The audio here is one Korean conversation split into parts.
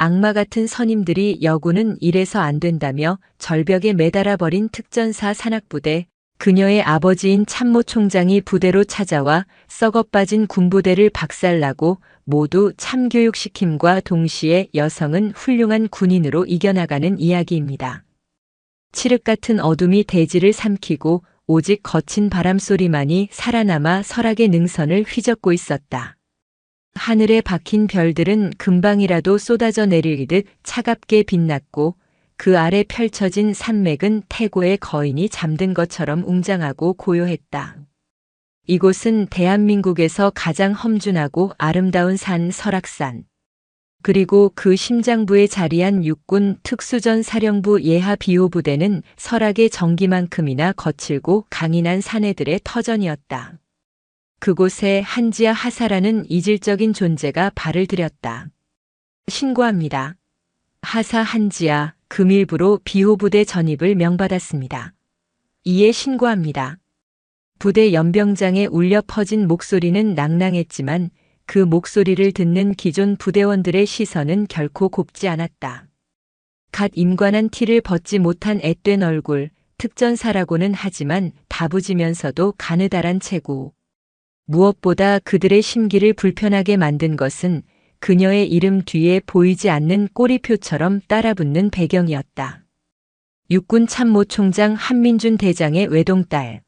악마 같은 선임들이 여군은 이래서 안 된다며 절벽에 매달아 버린 특전사 산악부대, 그녀의 아버지인 참모 총장이 부대로 찾아와 썩어빠진 군부대를 박살나고 모두 참교육시킴과 동시에 여성은 훌륭한 군인으로 이겨나가는 이야기입니다. 칠흑 같은 어둠이 대지를 삼키고 오직 거친 바람소리만이 살아남아 설악의 능선을 휘젓고 있었다. 하늘에 박힌 별들은 금방이라도 쏟아져 내리듯 차갑게 빛났고 그 아래 펼쳐진 산맥은 태고의 거인이 잠든 것처럼 웅장하고 고요했다. 이곳은 대한민국에서 가장 험준하고 아름다운 산 설악산, 그리고 그 심장부에 자리한 육군 특수전 사령부 예하 비호부대는 설악의 전기만큼이나 거칠고 강인한 사내들의 터전이었다. 그곳에 한지아 하사라는 이질적인 존재가 발을 들였다. 신고합니다. 하사 한지아 금일부로 비호부대 전입을 명받았습니다. 이에 신고합니다. 부대 연병장에 울려 퍼진 목소리는 낭낭했지만 그 목소리를 듣는 기존 부대원들의 시선은 결코 곱지 않았다. 갓 임관한 티를 벗지 못한 앳된 얼굴, 특전사라고는 하지만 다부지면서도 가느다란 체구. 무엇보다 그들의 심기를 불편하게 만든 것은 그녀의 이름 뒤에 보이지 않는 꼬리표처럼 따라붙는 배경이었다. 육군 참모총장 한민준 대장의 외동딸.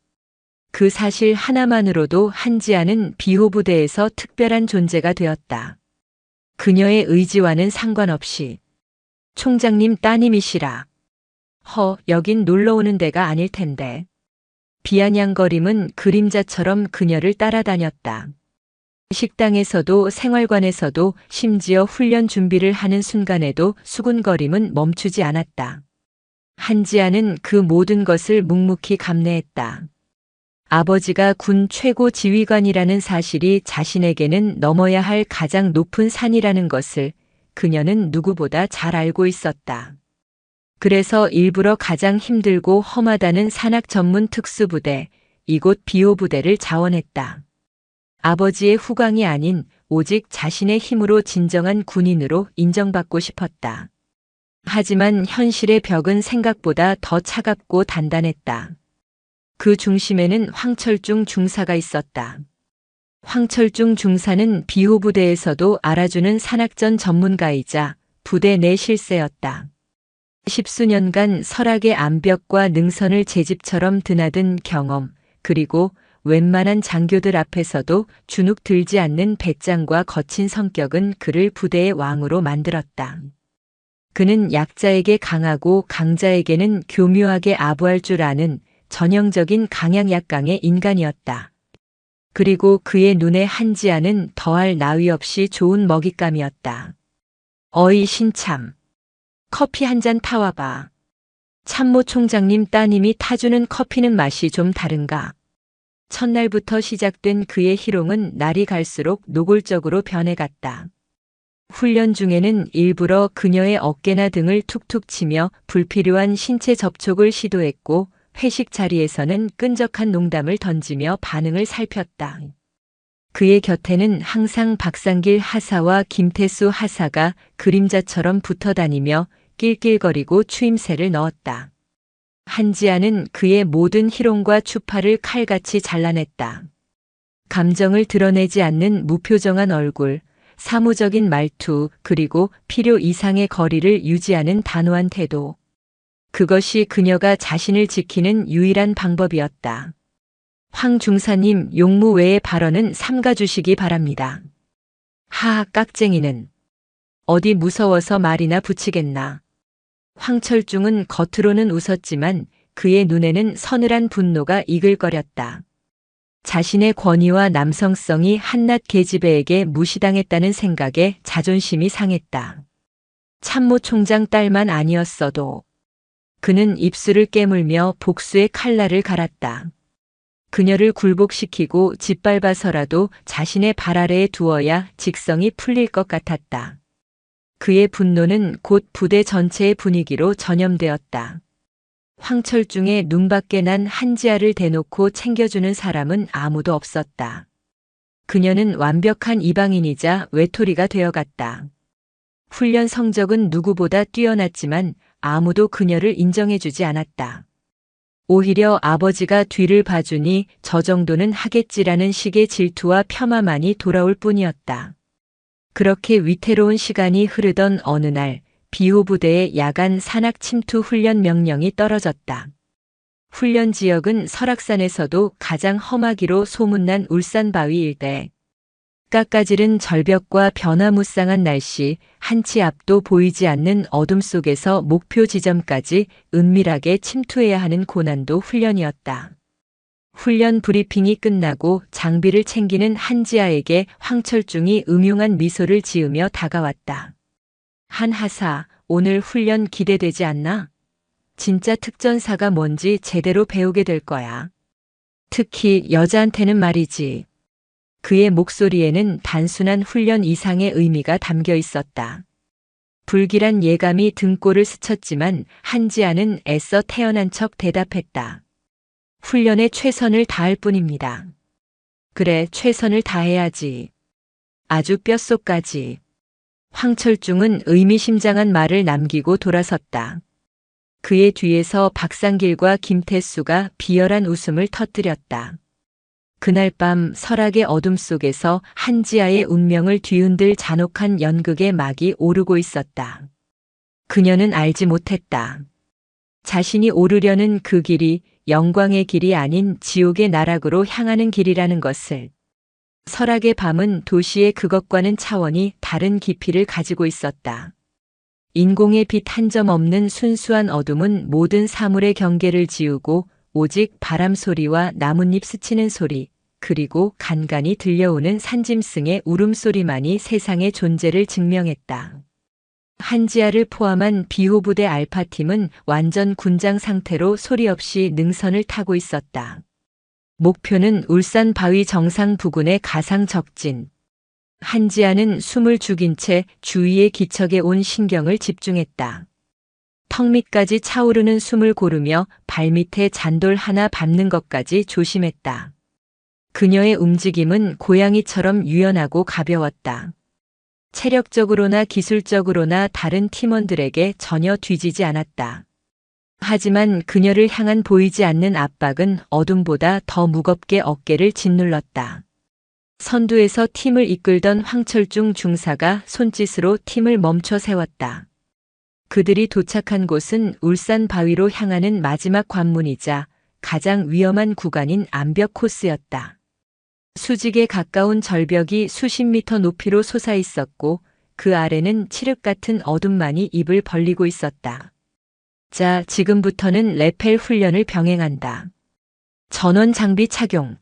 그 사실 하나만으로도 한지아는 비호부대에서 특별한 존재가 되었다. 그녀의 의지와는 상관없이 총장님 따님이시라. 여긴 놀러 오는 데가 아닐 텐데. 비아냥거림은 그림자처럼 그녀를 따라다녔다. 식당에서도 생활관에서도 심지어 훈련 준비를 하는 순간에도 수군거림은 멈추지 않았다. 한지아는 그 모든 것을 묵묵히 감내했다. 아버지가 군 최고 지휘관이라는 사실이 자신에게는 넘어야 할 가장 높은 산이라는 것을 그녀는 누구보다 잘 알고 있었다. 그래서 일부러 가장 힘들고 험하다는 산악 전문 특수부대, 이곳 비호부대를 자원했다. 아버지의 후광이 아닌 오직 자신의 힘으로 진정한 군인으로 인정받고 싶었다. 하지만 현실의 벽은 생각보다 더 차갑고 단단했다. 그 중심에는 황철중 중사가 있었다. 황철중 중사는 비호부대에서도 알아주는 산악전 전문가이자 부대 내 실세였다. 십수년간 설악의 암벽과 능선을 제 집처럼 드나든 경험, 그리고 웬만한 장교들 앞에서도 주눅 들지 않는 배짱과 거친 성격은 그를 부대의 왕으로 만들었다. 그는 약자에게 강하고 강자에게는 교묘하게 아부할 줄 아는 전형적인 강약약강의 인간이었다. 그리고 그의 눈에 한지아는 더할 나위 없이 좋은 먹잇감이었다. 어이 신참. 커피 한 잔 타와봐. 참모 총장님 따님이 타주는 커피는 맛이 좀 다른가? 첫날부터 시작된 그의 희롱은 날이 갈수록 노골적으로 변해갔다. 훈련 중에는 일부러 그녀의 어깨나 등을 툭툭 치며 불필요한 신체 접촉을 시도했고 회식 자리에서는 끈적한 농담을 던지며 반응을 살폈다. 그의 곁에는 항상 박상길 하사와 김태수 하사가 그림자처럼 붙어다니며 낄낄거리고 추임새를 넣었다. 한지아는 그의 모든 희롱과 추파를 칼같이 잘라냈다. 감정을 드러내지 않는 무표정한 얼굴, 사무적인 말투, 그리고 필요 이상의 거리를 유지하는 단호한 태도. 그것이 그녀가 자신을 지키는 유일한 방법이었다. 황 중사님 용무 외의 발언은 삼가주시기 바랍니다. 깍쟁이는. 어디 무서워서 말이나 붙이겠나. 황철중은 겉으로는 웃었지만 그의 눈에는 서늘한 분노가 이글거렸다. 자신의 권위와 남성성이 한낱 계집애에게 무시당했다는 생각에 자존심이 상했다. 참모총장 딸만 아니었어도. 그는 입술을 깨물며 복수의 칼날을 갈았다. 그녀를 굴복시키고 짓밟아서라도 자신의 발 아래에 두어야 직성이 풀릴 것 같았다. 그의 분노는 곧 부대 전체의 분위기로 전염되었다. 황철중의 눈밖에 난 한지아를 대놓고 챙겨주는 사람은 아무도 없었다. 그녀는 완벽한 이방인이자 외톨이가 되어갔다. 훈련 성적은 누구보다 뛰어났지만 아무도 그녀를 인정해주지 않았다. 오히려 아버지가 뒤를 봐주니 저 정도는 하겠지라는 식의 질투와 폄하만이 돌아올 뿐이었다. 그렇게 위태로운 시간이 흐르던 어느 날 비호 부대의 야간 산악 침투 훈련 명령이 떨어졌다. 훈련 지역은 설악산에서도 가장 험하기로 소문난 울산바위 일대. 깎아지른 절벽과 변화무쌍한 날씨, 한치 앞도 보이지 않는 어둠 속에서 목표 지점까지 은밀하게 침투해야 하는 고난도 훈련이었다. 훈련 브리핑이 끝나고 장비를 챙기는 한지아에게 황철중이 음흉한 미소를 지으며 다가왔다. 한 하사, 오늘 훈련 기대되지 않나? 진짜 특전사가 뭔지 제대로 배우게 될 거야. 특히 여자한테는 말이지. 그의 목소리에는 단순한 훈련 이상의 의미가 담겨 있었다. 불길한 예감이 등골을 스쳤지만 한지아는 애써 태어난 척 대답했다. 훈련에 최선을 다할 뿐입니다. 그래, 최선을 다해야지. 아주 뼛속까지. 황철중은 의미심장한 말을 남기고 돌아섰다. 그의 뒤에서 박상길과 김태수가 비열한 웃음을 터뜨렸다. 그날 밤 설악의 어둠 속에서 한지아의 운명을 뒤흔들 잔혹한 연극의 막이 오르고 있었다. 그녀는 알지 못했다. 자신이 오르려는 그 길이 영광의 길이 아닌 지옥의 나락으로 향하는 길이라는 것을. 설악의 밤은 도시의 그것과는 차원이 다른 깊이를 가지고 있었다. 인공의 빛 한 점 없는 순수한 어둠은 모든 사물의 경계를 지우고 오직 바람 소리와 나뭇잎 스치는 소리, 그리고 간간히 들려오는 산짐승의 울음소리만이 세상의 존재를 증명했다. 한지아를 포함한 비호부대 알파팀은 완전 군장 상태로 소리 없이 능선을 타고 있었다. 목표는 울산 바위 정상 부근의 가상 적진. 한지아는 숨을 죽인 채 주위의 기척에 온 신경을 집중했다. 턱 밑까지 차오르는 숨을 고르며 발밑에 잔돌 하나 밟는 것까지 조심했다. 그녀의 움직임은 고양이처럼 유연하고 가벼웠다. 체력적으로나 기술적으로나 다른 팀원들에게 전혀 뒤지지 않았다. 하지만 그녀를 향한 보이지 않는 압박은 어둠보다 더 무겁게 어깨를 짓눌렀다. 선두에서 팀을 이끌던 황철중 중사가 손짓으로 팀을 멈춰 세웠다. 그들이 도착한 곳은 울산 바위로 향하는 마지막 관문이자 가장 위험한 구간인 암벽 코스였다. 수직에 가까운 절벽이 수십 미터 높이로 솟아 있었고 그 아래는 칠흑 같은 어둠만이 입을 벌리고 있었다. 자, 지금부터는 레펠 훈련을 병행한다. 전원 장비 착용.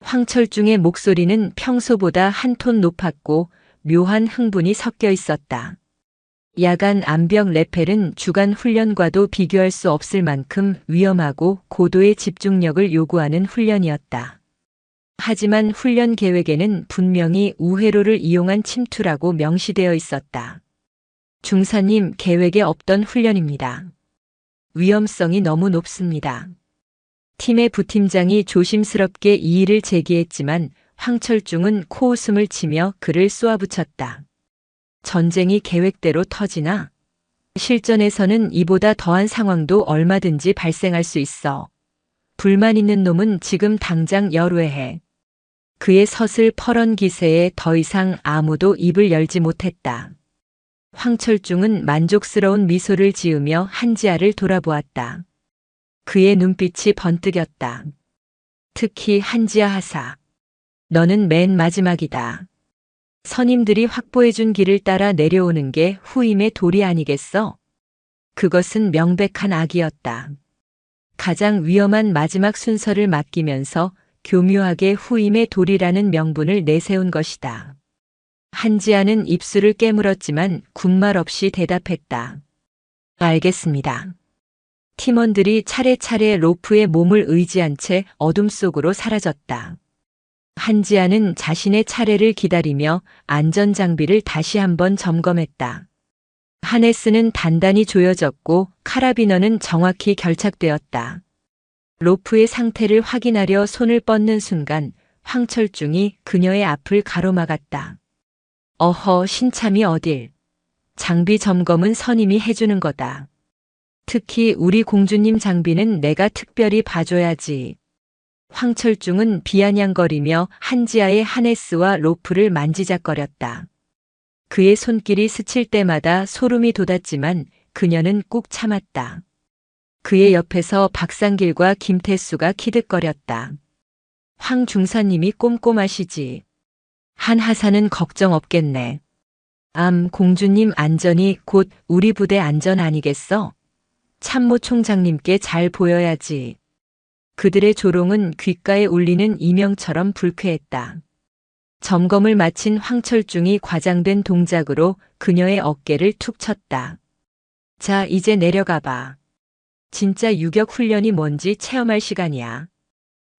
황철중의 목소리는 평소보다 한 톤 높았고 묘한 흥분이 섞여 있었다. 야간 암벽 레펠은 주간 훈련과도 비교할 수 없을 만큼 위험하고 고도의 집중력을 요구하는 훈련이었다. 하지만 훈련 계획에는 분명히 우회로를 이용한 침투라고 명시되어 있었다. 중사님, 계획에 없던 훈련입니다. 위험성이 너무 높습니다. 팀의 부팀장이 조심스럽게 이의를 제기했지만 황철중은 코웃음을 치며 그를 쏘아붙였다. 전쟁이 계획대로 터지나? 실전에서는 이보다 더한 상황도 얼마든지 발생할 수 있어. 불만 있는 놈은 지금 당장 열외해. 그의 서슬 퍼런 기세에 더 이상 아무도 입을 열지 못했다. 황철중은 만족스러운 미소를 지으며 한지아를 돌아보았다. 그의 눈빛이 번뜩였다. 특히 한지아 하사. 너는 맨 마지막이다. 선임들이 확보해준 길을 따라 내려오는 게 후임의 도리 아니겠어? 그것은 명백한 악이었다. 가장 위험한 마지막 순서를 맡기면서 교묘하게 후임의 도리라는 명분을 내세운 것이다. 한지아는 입술을 깨물었지만 군말 없이 대답했다. 알겠습니다. 팀원들이 차례차례 로프에 몸을 의지한 채 어둠 속으로 사라졌다. 한지아는 자신의 차례를 기다리며 안전장비를 다시 한번 점검했다. 하네스는 단단히 조여졌고 카라비너는 정확히 결착되었다. 로프의 상태를 확인하려 손을 뻗는 순간 황철중이 그녀의 앞을 가로막았다. 어허, 신참이 어딜. 장비 점검은 선임이 해주는 거다. 특히 우리 공주님 장비는 내가 특별히 봐줘야지. 황철중은 비아냥거리며 한지아의 하네스와 로프를 만지작거렸다. 그의 손길이 스칠 때마다 소름이 돋았지만 그녀는 꾹 참았다. 그의 옆에서 박상길과 김태수가 키득거렸다. 황 중사님이 꼼꼼하시지. 한 하사는 걱정 없겠네. 공주님 안전이 곧 우리 부대 안전 아니겠어? 참모 총장님께 잘 보여야지. 그들의 조롱은 귓가에 울리는 이명처럼 불쾌했다. 점검을 마친 황철중이 과장된 동작으로 그녀의 어깨를 툭 쳤다. 자, 이제 내려가봐. 진짜 유격 훈련이 뭔지 체험할 시간이야.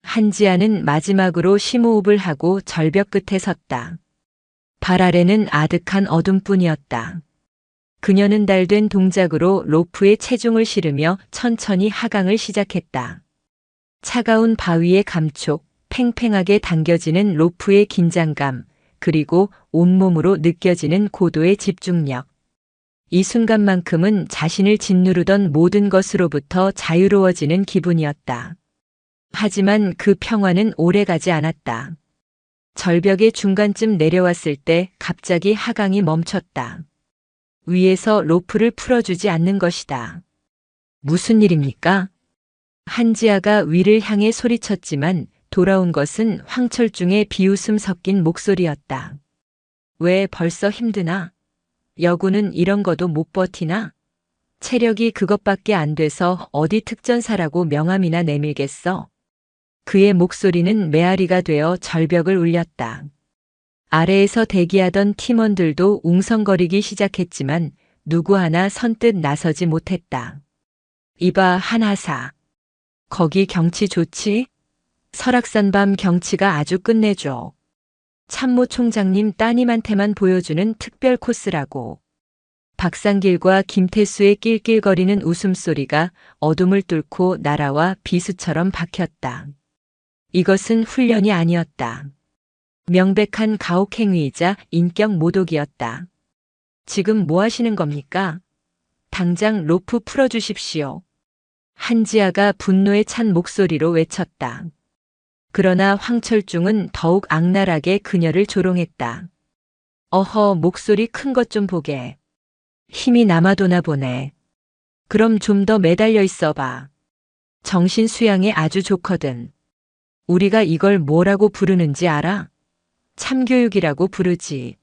한지아는 마지막으로 심호흡을 하고 절벽 끝에 섰다. 발 아래는 아득한 어둠뿐이었다. 그녀는 달된 동작으로 로프에 체중을 실으며 천천히 하강을 시작했다. 차가운 바위의 감촉, 팽팽하게 당겨지는 로프의 긴장감, 그리고 온몸으로 느껴지는 고도의 집중력. 이 순간만큼은 자신을 짓누르던 모든 것으로부터 자유로워지는 기분이었다. 하지만 그 평화는 오래가지 않았다. 절벽의 중간쯤 내려왔을 때 갑자기 하강이 멈췄다. 위에서 로프를 풀어주지 않는 것이다. 무슨 일입니까? 한지아가 위를 향해 소리쳤지만 돌아온 것은 황철중의 비웃음 섞인 목소리였다. 왜 벌써 힘드나? 여군은 이런 거도 못 버티나? 체력이 그것밖에 안 돼서 어디 특전사라고 명함이나 내밀겠어? 그의 목소리는 메아리가 되어 절벽을 울렸다. 아래에서 대기하던 팀원들도 웅성거리기 시작했지만 누구 하나 선뜻 나서지 못했다. 이봐 한하사. 거기 경치 좋지? 설악산 밤 경치가 아주 끝내줘. 참모 총장님 따님한테만 보여주는 특별 코스라고. 박상길과 김태수의 낄낄거리는 웃음소리가 어둠을 뚫고 날아와 비수처럼 박혔다. 이것은 훈련이 아니었다. 명백한 가혹행위이자 인격 모독이었다. 지금 뭐 하시는 겁니까? 당장 로프 풀어주십시오. 한지아가 분노에 찬 목소리로 외쳤다. 그러나 황철중은 더욱 악랄하게 그녀를 조롱했다. 어허, 목소리 큰 것 좀 보게. 힘이 남아도나 보네. 그럼 좀 더 매달려 있어봐. 정신 수양에 아주 좋거든. 우리가 이걸 뭐라고 부르는지 알아? 참교육이라고 부르지.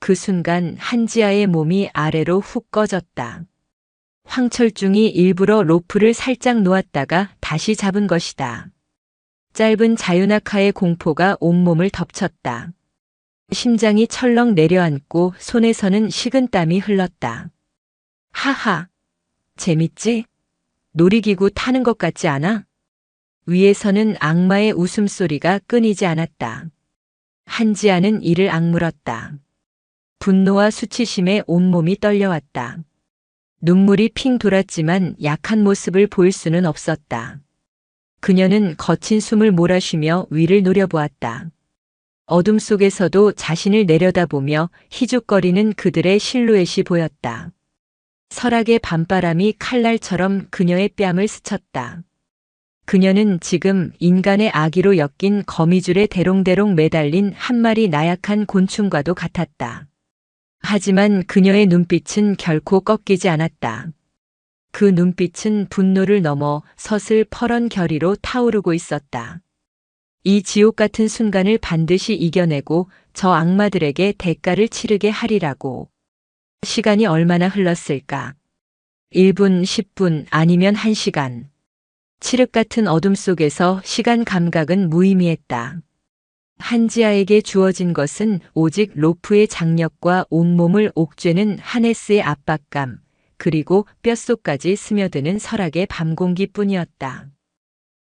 그 순간 한지아의 몸이 아래로 훅 꺼졌다. 황철중이 일부러 로프를 살짝 놓았다가 다시 잡은 것이다. 짧은 자유낙하의 공포가 온몸을 덮쳤다. 심장이 철렁 내려앉고 손에서는 식은땀이 흘렀다. 하하, 재밌지? 놀이기구 타는 것 같지 않아? 위에서는 악마의 웃음소리가 끊이지 않았다. 한지아는 이를 악물었다. 분노와 수치심에 온몸이 떨려왔다. 눈물이 핑 돌았지만 약한 모습을 보일 수는 없었다. 그녀는 거친 숨을 몰아쉬며 위를 노려보았다. 어둠 속에서도 자신을 내려다보며 희죽거리는 그들의 실루엣이 보였다. 설악의 밤바람이 칼날처럼 그녀의 뺨을 스쳤다. 그녀는 지금 인간의 아기로 엮인 거미줄에 대롱대롱 매달린 한 마리 나약한 곤충과도 같았다. 하지만 그녀의 눈빛은 결코 꺾이지 않았다. 그 눈빛은 분노를 넘어 서슬 퍼런 결의로 타오르고 있었다. 이 지옥 같은 순간을 반드시 이겨내고 저 악마들에게 대가를 치르게 하리라고. 시간이 얼마나 흘렀을까? 1분, 10분, 아니면 1시간. 칠흑 같은 어둠 속에서 시간 감각은 무의미했다. 한지아에게 주어진 것은 오직 로프의 장력과 온몸을 옥죄는 하네스의 압박감, 그리고 뼛속까지 스며드는 설악의 밤 공기뿐이었다.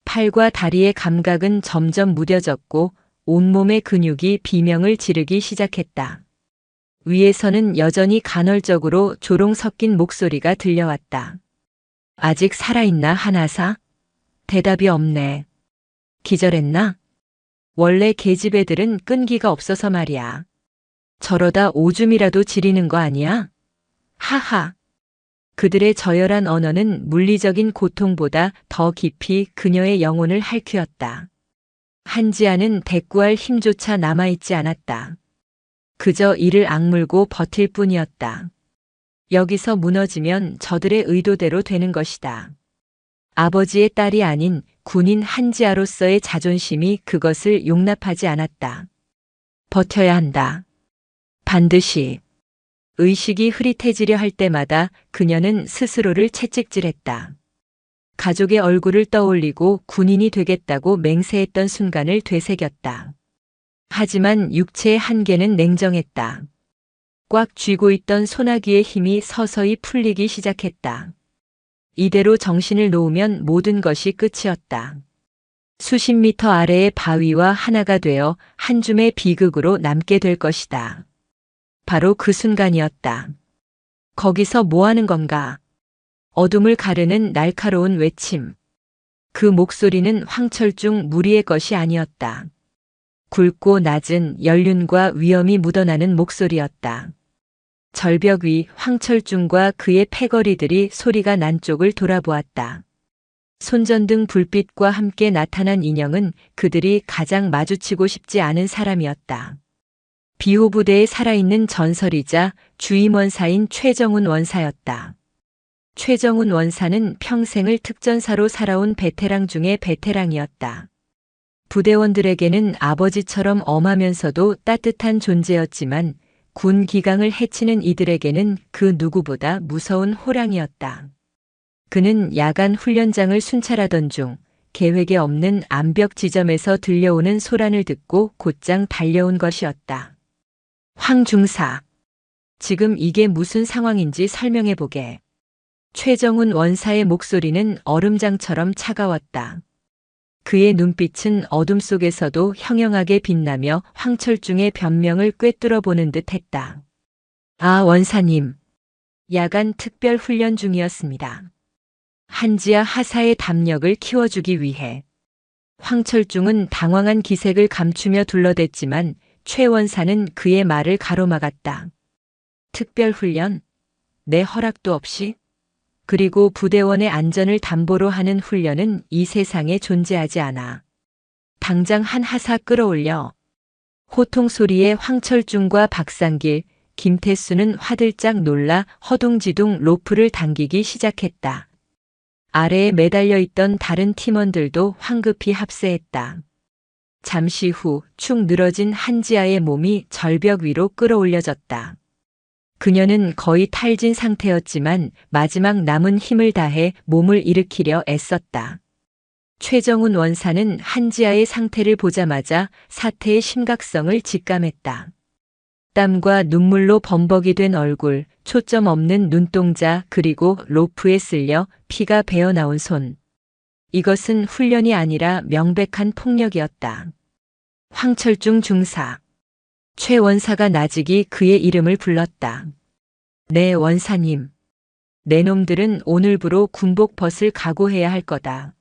팔과 다리의 감각은 점점 무뎌졌고 온몸의 근육이 비명을 지르기 시작했다. 위에서는 여전히 간헐적으로 조롱 섞인 목소리가 들려왔다. 아직 살아있나 한하사? 대답이 없네. 기절했나? 원래 계집애들은 끈기가 없어서 말이야. 저러다 오줌이라도 지리는 거 아니야? 하하. 그들의 저열한 언어는 물리적인 고통보다 더 깊이 그녀의 영혼을 핥히었다. 한지아는 대꾸할 힘조차 남아있지 않았다. 그저 이를 악물고 버틸 뿐이었다. 여기서 무너지면 저들의 의도대로 되는 것이다. 아버지의 딸이 아닌 군인 한지아로서의 자존심이 그것을 용납하지 않았다. 버텨야 한다. 반드시. 의식이 흐릿해지려 할 때마다 그녀는 스스로를 채찍질했다. 가족의 얼굴을 떠올리고 군인이 되겠다고 맹세했던 순간을 되새겼다. 하지만 육체의 한계는 냉정했다. 꽉 쥐고 있던 소나기의 힘이 서서히 풀리기 시작했다. 이대로 정신을 놓으면 모든 것이 끝이었다. 수십 미터 아래의 바위와 하나가 되어 한 줌의 비극으로 남게 될 것이다. 바로 그 순간이었다. 거기서 뭐 하는 건가? 어둠을 가르는 날카로운 외침. 그 목소리는 황철중 무리의 것이 아니었다. 굵고 낮은 연륜과 위엄이 묻어나는 목소리였다. 절벽 위 황철중과 그의 패거리들이 소리가 난 쪽을 돌아보았다. 손전등 불빛과 함께 나타난 인형은 그들이 가장 마주치고 싶지 않은 사람이었다. 비호부대에 살아있는 전설이자 주임원사인 최정훈 원사였다. 최정훈 원사는 평생을 특전사로 살아온 베테랑 중의 베테랑이었다. 부대원들에게는 아버지처럼 엄하면서도 따뜻한 존재였지만 군 기강을 해치는 이들에게는 그 누구보다 무서운 호랑이였다. 그는 야간 훈련장을 순찰하던 중 계획에 없는 암벽 지점에서 들려오는 소란을 듣고 곧장 달려온 것이었다. 황 중사. 지금 이게 무슨 상황인지 설명해보게. 최정훈 원사의 목소리는 얼음장처럼 차가웠다. 그의 눈빛은 어둠 속에서도 형형하게 빛나며 황철중의 변명을 꿰뚫어 보는 듯 했다. 아, 원사님. 야간 특별 훈련 중이었습니다. 한지아 하사의 담력을 키워주기 위해. 황철중은 당황한 기색을 감추며 둘러댔지만 최 원사는 그의 말을 가로막았다. 특별 훈련? 내 허락도 없이? 그리고 부대원의 안전을 담보로 하는 훈련은 이 세상에 존재하지 않아. 당장 한 하사 끌어올려. 호통 소리에 황철중과 박상길, 김태수는 화들짝 놀라 허둥지둥 로프를 당기기 시작했다. 아래에 매달려 있던 다른 팀원들도 황급히 합세했다. 잠시 후 축 늘어진 한지아의 몸이 절벽 위로 끌어올려졌다. 그녀는 거의 탈진 상태였지만 마지막 남은 힘을 다해 몸을 일으키려 애썼다. 최정훈 원사는 한지아의 상태를 보자마자 사태의 심각성을 직감했다. 땀과 눈물로 범벅이 된 얼굴, 초점 없는 눈동자, 그리고 로프에 쓸려 피가 배어나온 손. 이것은 훈련이 아니라 명백한 폭력이었다. 황철중 중사. 최 원사가 나직이 그의 이름을 불렀다. 네, 원사님. 내 놈들은 오늘부로 군복 벗을 각오해야 할 거다.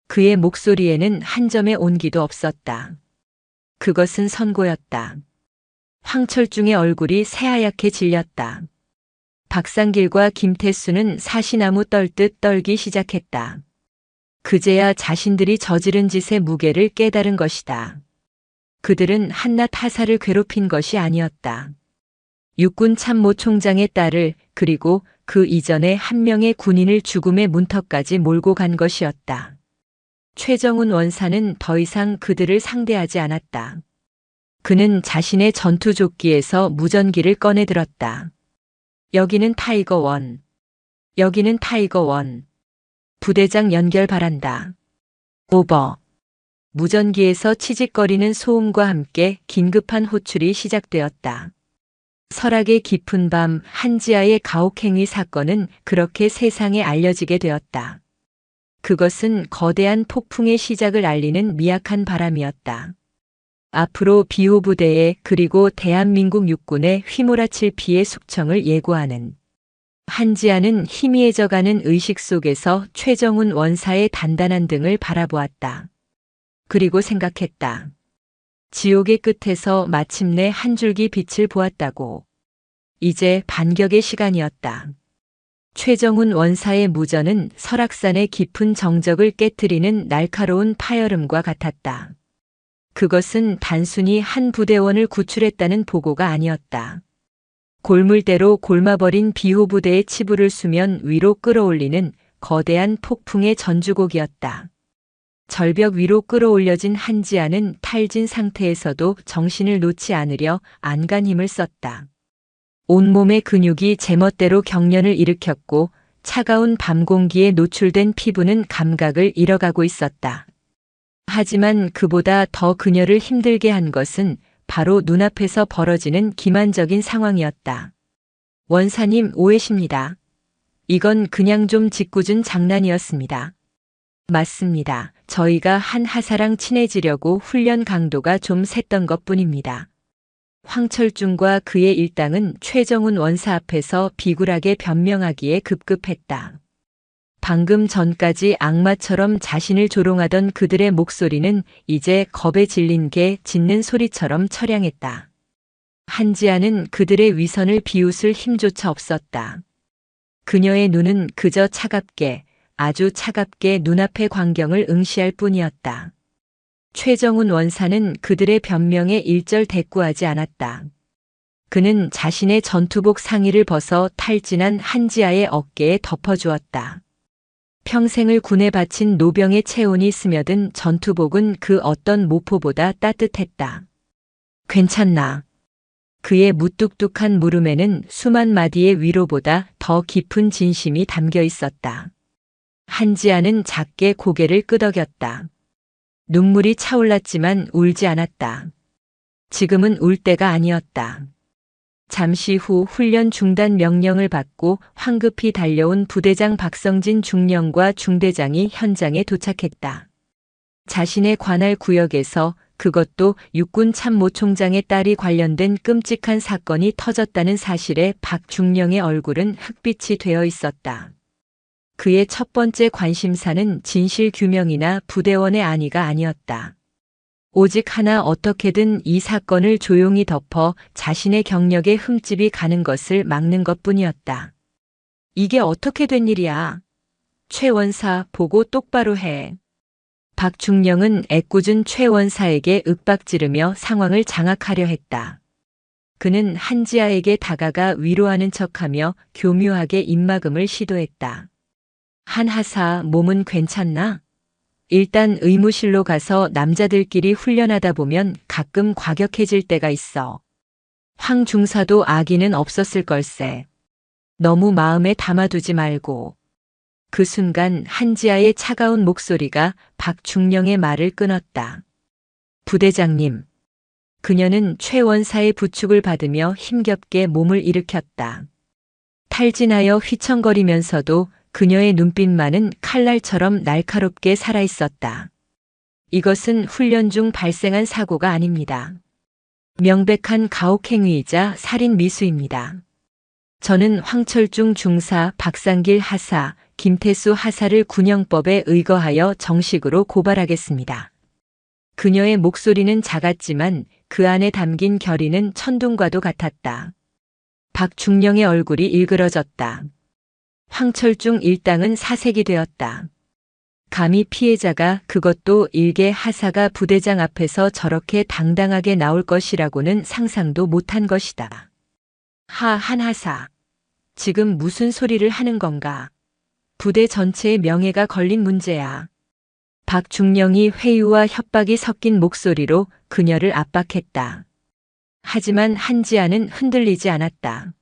그의 목소리에는 한 점의 온기도 없었다. 그것은 선고였다. 황철중의 얼굴이 새하얗게 질렸다. 박상길과 김태수는 사시나무 떨듯 떨기 시작했다. 그제야 자신들이 저지른 짓의 무게를 깨달은 것이다. 그들은 한낱 하사를 괴롭힌 것이 아니었다. 육군 참모 총장의 딸을, 그리고 그 이전에 한 명의 군인을 죽음의 문턱까지 몰고 간 것이었다. 최정훈 원사는 더 이상 그들을 상대하지 않았다. 그는 자신의 전투조끼에서 무전기를 꺼내들었다. 여기는 타이거 원. 여기는 타이거 원. 부대장 연결 바란다. 오버. 무전기에서 치직거리는 소음과 함께 긴급한 호출이 시작되었다. 설악의 깊은 밤 한지아의 가혹행위 사건은 그렇게 세상에 알려지게 되었다. 그것은 거대한 폭풍의 시작을 알리는 미약한 바람이었다. 앞으로 비호부대에 그리고 대한민국 육군에 휘몰아칠 피의 숙청을 예고하는. 한지아는 희미해져가는 의식 속에서 최정훈 원사의 단단한 등을 바라보았다. 그리고 생각했다. 지옥의 끝에서 마침내 한 줄기 빛을 보았다고. 이제 반격의 시간이었다. 최정훈 원사의 무전은 설악산의 깊은 정적을 깨트리는 날카로운 파열음과 같았다. 그것은 단순히 한 부대원을 구출했다는 보고가 아니었다. 골물대로 골마버린 비호부대의 치부를 수면 위로 끌어올리는 거대한 폭풍의 전주곡이었다. 절벽 위로 끌어올려진 한지아는 탈진 상태에서도 정신을 놓지 않으려 안간 힘을 썼다. 온몸의 근육이 제멋대로 경련을 일으켰고 차가운 밤 공기에 노출된 피부는 감각을 잃어가고 있었다. 하지만 그보다 더 그녀를 힘들게 한 것은 바로 눈앞에서 벌어지는 기만적인 상황이었다. 원사님 오해십니다. 이건 그냥 좀 짓궂은 장난이었습니다. 맞습니다. 저희가 한 하사랑 친해지려고 훈련 강도가 좀 셌던 것뿐입니다. 황철중과 그의 일당은 최정훈 원사 앞에서 비굴하게 변명하기에 급급했다. 방금 전까지 악마처럼 자신을 조롱하던 그들의 목소리는 이제 겁에 질린 개 짖는 소리처럼 처량했다. 한지아는 그들의 위선을 비웃을 힘조차 없었다. 그녀의 눈은 그저 차갑게, 아주 차갑게 눈앞의 광경을 응시할 뿐이었다. 최정훈 원사는 그들의 변명에 일절 대꾸하지 않았다. 그는 자신의 전투복 상의를 벗어 탈진한 한지아의 어깨에 덮어주었다. 평생을 군에 바친 노병의 체온이 스며든 전투복은 그 어떤 모포보다 따뜻했다. 괜찮나? 그의 무뚝뚝한 물음에는 수만 마디의 위로보다 더 깊은 진심이 담겨 있었다. 한지아는 작게 고개를 끄덕였다. 눈물이 차올랐지만 울지 않았다. 지금은 울 때가 아니었다. 잠시 후 훈련 중단 명령을 받고 황급히 달려온 부대장 박성진 중령과 중대장이 현장에 도착했다. 자신의 관할 구역에서 그것도 육군 참모총장의 딸이 관련된 끔찍한 사건이 터졌다는 사실에 박 중령의 얼굴은 흑빛이 되어 있었다. 그의 첫 번째 관심사는 진실 규명이나 부대원의 안위가 아니었다. 오직 하나 어떻게든 이 사건을 조용히 덮어 자신의 경력에 흠집이 가는 것을 막는 것뿐이었다. 이게 어떻게 된 일이야? 최 원사 보고 똑바로 해. 박중령은 애꿎은 최 원사에게 윽박지르며 상황을 장악하려 했다. 그는 한지아에게 다가가 위로하는 척하며 교묘하게 입막음을 시도했다. 한하사 몸은 괜찮나? 일단 의무실로 가서 남자들끼리 훈련하다 보면 가끔 과격해질 때가 있어. 황 중사도 아기는 없었을 걸세. 너무 마음에 담아두지 말고. 그 순간 한지아의 차가운 목소리가 박중령의 말을 끊었다. 부대장님. 그녀는 최 원사의 부축을 받으며 힘겹게 몸을 일으켰다. 탈진하여 휘청거리면서도 그녀의 눈빛만은 칼날처럼 날카롭게 살아있었다. 이것은 훈련 중 발생한 사고가 아닙니다. 명백한 가혹행위이자 살인 미수입니다. 저는 황철중 중사, 박상길 하사, 김태수 하사를 군형법에 의거하여 정식으로 고발하겠습니다. 그녀의 목소리는 작았지만 그 안에 담긴 결의는 천둥과도 같았다. 박중령의 얼굴이 일그러졌다. 황철중 일당은 사색이 되었다. 감히 피해자가 그것도 일개 하사가 부대장 앞에서 저렇게 당당하게 나올 것이라고는 상상도 못한 것이다. 한 하사. 지금 무슨 소리를 하는 건가? 부대 전체의 명예가 걸린 문제야. 박중령이 회유와 협박이 섞인 목소리로 그녀를 압박했다. 하지만 한지아는 흔들리지 않았다.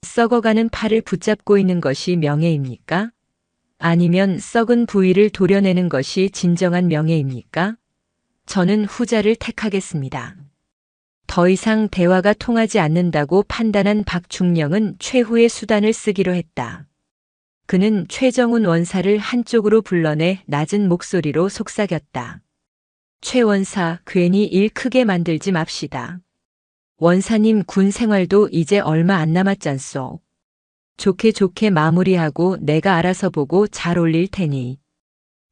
썩어가는 팔을 붙잡고 있는 것이 명예입니까? 아니면 썩은 부위를 도려내는 것이 진정한 명예입니까? 저는 후자를 택하겠습니다. 더 이상 대화가 통하지 않는다고 판단한 박중령은 최후의 수단을 쓰기로 했다. 그는 최정훈 원사를 한쪽으로 불러내 낮은 목소리로 속삭였다. 최 원사, 괜히 일 크게 만들지 맙시다. 원사님 군 생활도 이제 얼마 안 남았잖소. 좋게 좋게 마무리하고 내가 알아서 보고 잘 올릴 테니.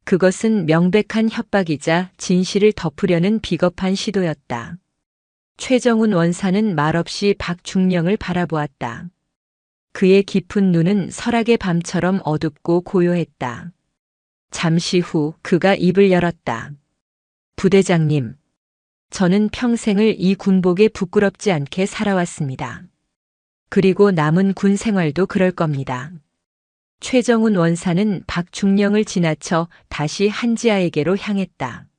그것은 명백한 협박이자 진실을 덮으려는 비겁한 시도였다. 최정훈 원사는 말없이 박중령을 바라보았다. 그의 깊은 눈은 설악의 밤처럼 어둡고 고요했다. 잠시 후 그가 입을 열었다. 부대장님, 저는 평생을 이 군복에 부끄럽지 않게 살아왔습니다. 그리고 남은 군 생활도 그럴 겁니다. 최정훈 원사는 박중령을 지나쳐 다시 한지아에게로 향했다.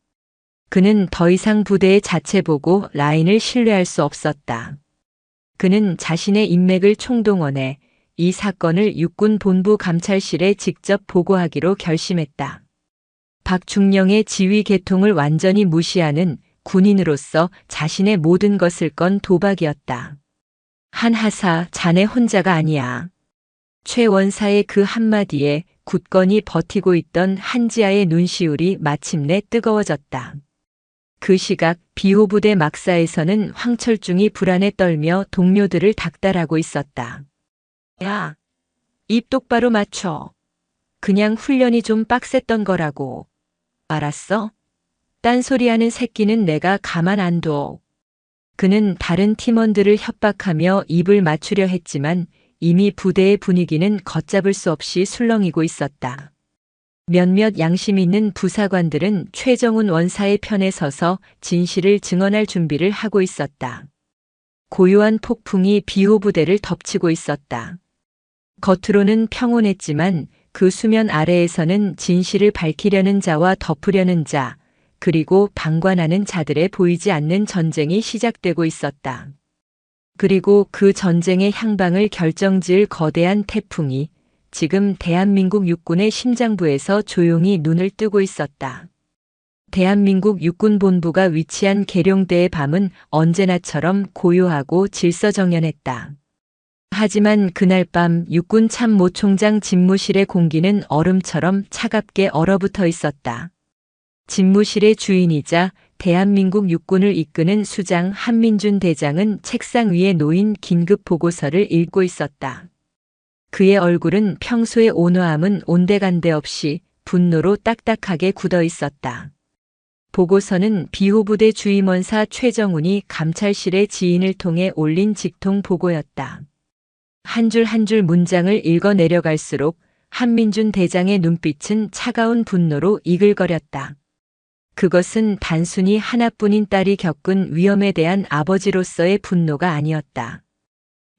그는 더 이상 부대의 자체 보고 라인을 신뢰할 수 없었다. 그는 자신의 인맥을 총동원해 이 사건을 육군본부 감찰실에 직접 보고하기로 결심했다. 박중령의 지휘 계통을 완전히 무시하는 군인으로서 자신의 모든 것을 건 도박이었다. 한하사, 자네 혼자가 아니야. 최 원사의 그 한마디에 굳건히 버티고 있던 한지아의 눈시울이 마침내 뜨거워졌다. 그 시각 비호부대 막사에서는 황철중이 불안에 떨며 동료들을 닥달하고 있었다. 야, 입 똑바로 맞춰. 그냥 훈련이 좀 빡셌던 거라고. 알았어? 딴소리하는 새끼는 내가 가만 안 둬. 그는 다른 팀원들을 협박하며 입을 맞추려 했지만 이미 부대의 분위기는 걷잡을 수 없이 술렁이고 있었다. 몇몇 양심 있는 부사관들은 최정훈 원사의 편에 서서 진실을 증언할 준비를 하고 있었다. 고요한 폭풍이 비호부대를 덮치고 있었다. 겉으로는 평온했지만 그 수면 아래에서는 진실을 밝히려는 자와 덮으려는 자, 그리고 방관하는 자들의 보이지 않는 전쟁이 시작되고 있었다. 그리고 그 전쟁의 향방을 결정지을 거대한 태풍이 지금 대한민국 육군의 심장부에서 조용히 눈을 뜨고 있었다. 대한민국 육군본부가 위치한 계룡대의 밤은 언제나처럼 고요하고 질서정연했다. 하지만 그날 밤 육군 참모총장 집무실의 공기는 얼음처럼 차갑게 얼어붙어 있었다. 집무실의 주인이자 대한민국 육군을 이끄는 수장 한민준 대장은 책상 위에 놓인 긴급 보고서를 읽고 있었다. 그의 얼굴은 평소의 온화함은 온데간데 없이 분노로 딱딱하게 굳어 있었다. 보고서는 비호부대 주임원사 최정훈이 감찰실의 지인을 통해 올린 직통 보고였다. 한 줄 한 줄 문장을 읽어 내려갈수록 한민준 대장의 눈빛은 차가운 분노로 이글거렸다. 그것은 단순히 하나뿐인 딸이 겪은 위험에 대한 아버지로서의 분노가 아니었다.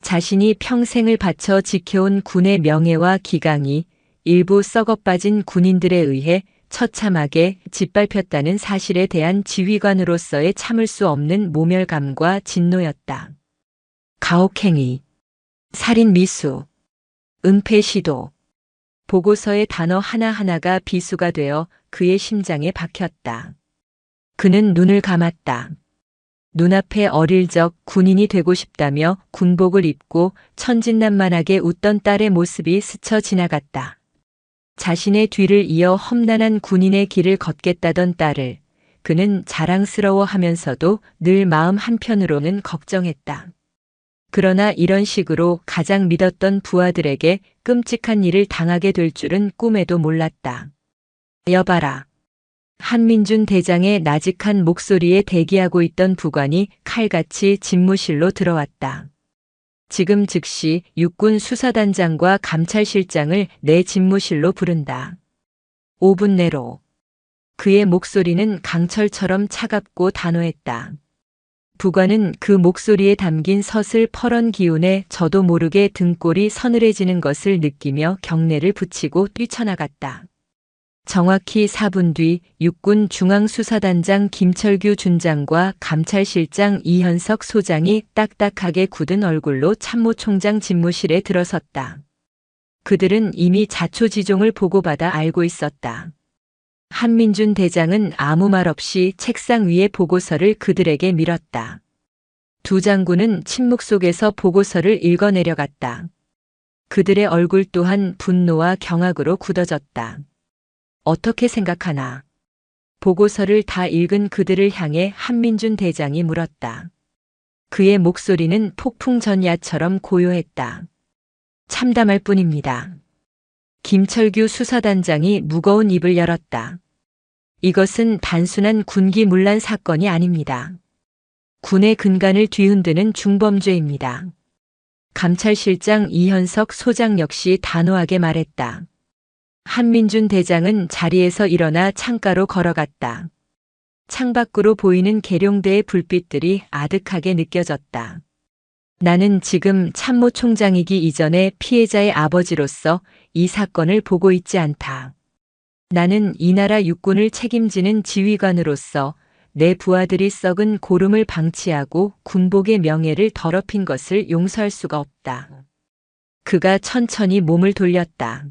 자신이 평생을 바쳐 지켜온 군의 명예와 기강이 일부 썩어빠진 군인들에 의해 처참하게 짓밟혔다는 사실에 대한 지휘관으로서의 참을 수 없는 모멸감과 진노였다. 가혹행위, 살인 미수, 은폐 시도. 보고서의 단어 하나하나가 비수가 되어 그의 심장에 박혔다. 그는 눈을 감았다. 눈앞에 어릴 적 군인이 되고 싶다며 군복을 입고 천진난만하게 웃던 딸의 모습이 스쳐 지나갔다. 자신의 뒤를 이어 험난한 군인의 길을 걷겠다던 딸을 그는 자랑스러워하면서도 늘 마음 한편으로는 걱정했다. 그러나 이런 식으로 가장 믿었던 부하들에게 끔찍한 일을 당하게 될 줄은 꿈에도 몰랐다. 여봐라. 한민준 대장의 나직한 목소리에 대기하고 있던 부관이 칼같이 집무실로 들어왔다. 지금 즉시 육군 수사단장과 감찰실장을 내 집무실로 부른다. 5분 내로. 그의 목소리는 강철처럼 차갑고 단호했다. 부관은 그 목소리에 담긴 서슬퍼런 기운에 저도 모르게 등골이 서늘해지는 것을 느끼며 경례를 붙이고 뛰쳐나갔다. 정확히 4분 뒤 육군 중앙수사단장 김철규 준장과 감찰실장 이현석 소장이 딱딱하게 굳은 얼굴로 참모총장 집무실에 들어섰다. 그들은 이미 자초지종을 보고받아 알고 있었다. 한민준 대장은 아무 말 없이 책상 위에 보고서를 그들에게 밀었다. 두 장군은 침묵 속에서 보고서를 읽어 내려갔다. 그들의 얼굴 또한 분노와 경악으로 굳어졌다. 어떻게 생각하나? 보고서를 다 읽은 그들을 향해 한민준 대장이 물었다. 그의 목소리는 폭풍 전야처럼 고요했다. 참담할 뿐입니다. 김철규 수사단장이 무거운 입을 열었다. 이것은 단순한 군기문란 사건이 아닙니다. 군의 근간을 뒤흔드는 중범죄입니다. 감찰실장 이현석 소장 역시 단호하게 말했다. 한민준 대장은 자리에서 일어나 창가로 걸어갔다. 창밖으로 보이는 계룡대의 불빛들이 아득하게 느껴졌다. 나는 지금 참모총장이기 이전에 피해자의 아버지로서 이 사건을 보고 있지 않다. 나는 이 나라 육군을 책임지는 지휘관으로서 내 부하들이 썩은 고름을 방치하고 군복의 명예를 더럽힌 것을 용서할 수가 없다. 그가 천천히 몸을 돌렸다.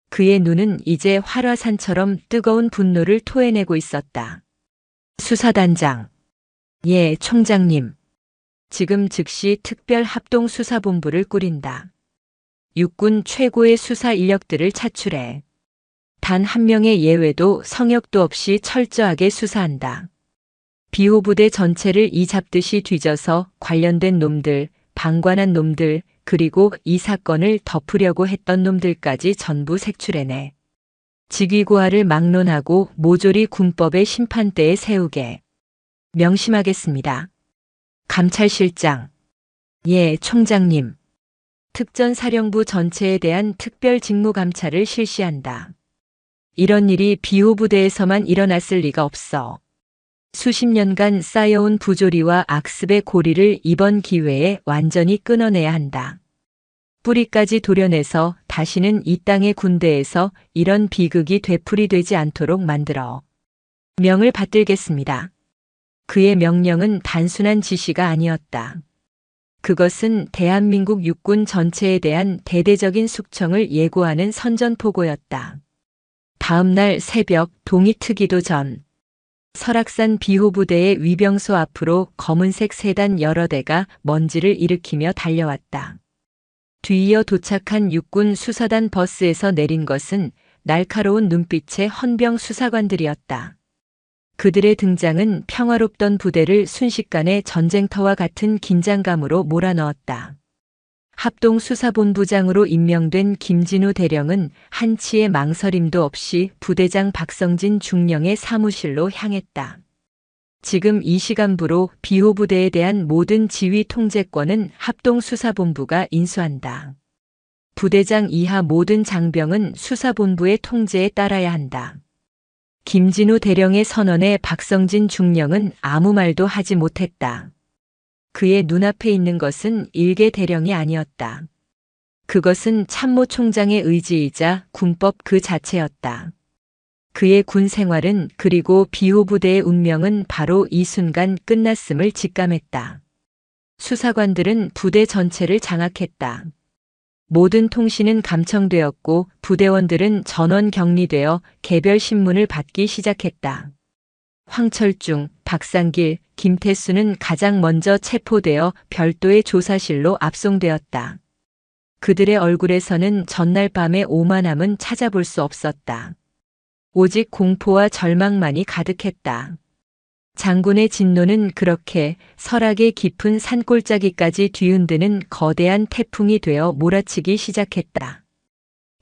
그의 눈은 이제 활화산처럼 뜨거운 분노를 토해내고 있었다. 수사단장. 예, 총장님. 지금 즉시 특별합동수사본부를 꾸린다. 육군 최고의 수사 인력들을 차출해 단 한 명의 예외도 성역도 없이 철저하게 수사한다. 비호부대 전체를 이 잡듯이 뒤져서 관련된 놈들, 방관한 놈들, 그리고 이 사건을 덮으려고 했던 놈들까지 전부 색출해내. 직위고하를 막론하고 모조리 군법의 심판대에 세우게 명심하겠습니다. 감찰실장. 예, 총장님. 특전사령부 전체에 대한 특별직무감찰을 실시한다. 이런 일이 비호부대에서만 일어났을 리가 없어. 수십 년간 쌓여온 부조리와 악습의 고리를 이번 기회에 완전히 끊어내야 한다. 뿌리까지 도려내서 다시는 이 땅의 군대에서 이런 비극이 되풀이되지 않도록 만들어 명을 받들겠습니다. 그의 명령은 단순한 지시가 아니었다. 그것은 대한민국 육군 전체에 대한 대대적인 숙청을 예고하는 선전포고였다. 다음 날 새벽 동이트기도 전 설악산 비호부대의 위병소 앞으로 검은색 세단 여러 대가 먼지를 일으키며 달려왔다. 뒤이어 도착한 육군 수사단 버스에서 내린 것은 날카로운 눈빛의 헌병 수사관들이었다. 그들의 등장은 평화롭던 부대를 순식간에 전쟁터와 같은 긴장감으로 몰아넣었다. 합동수사본부장으로 임명된 김진우 대령은 한치의 망설임도 없이 부대장 박성진 중령의 사무실로 향했다. 지금 이 시간부로 비호부대에 대한 모든 지휘 통제권은 합동수사본부가 인수한다. 부대장 이하 모든 장병은 수사본부의 통제에 따라야 한다. 김진우 대령의 선언에 박성진 중령은 아무 말도 하지 못했다. 그의 눈앞에 있는 것은 일개 대령이 아니었다. 그것은 참모총장의 의지이자 군법 그 자체였다. 그의 군 생활은 그리고 비호부대의 운명은 바로 이 순간 끝났음을 직감했다. 수사관들은 부대 전체를 장악했다. 모든 통신은 감청되었고 부대원들은 전원 격리되어 개별 신문을 받기 시작했다. 황철중, 박상길, 김태수는 가장 먼저 체포되어 별도의 조사실로 압송되었다. 그들의 얼굴에서는 전날 밤의 오만함은 찾아볼 수 없었다. 오직 공포와 절망만이 가득했다. 장군의 진노는 그렇게 설악의 깊은 산골짜기까지 뒤흔드는 거대한 태풍이 되어 몰아치기 시작했다.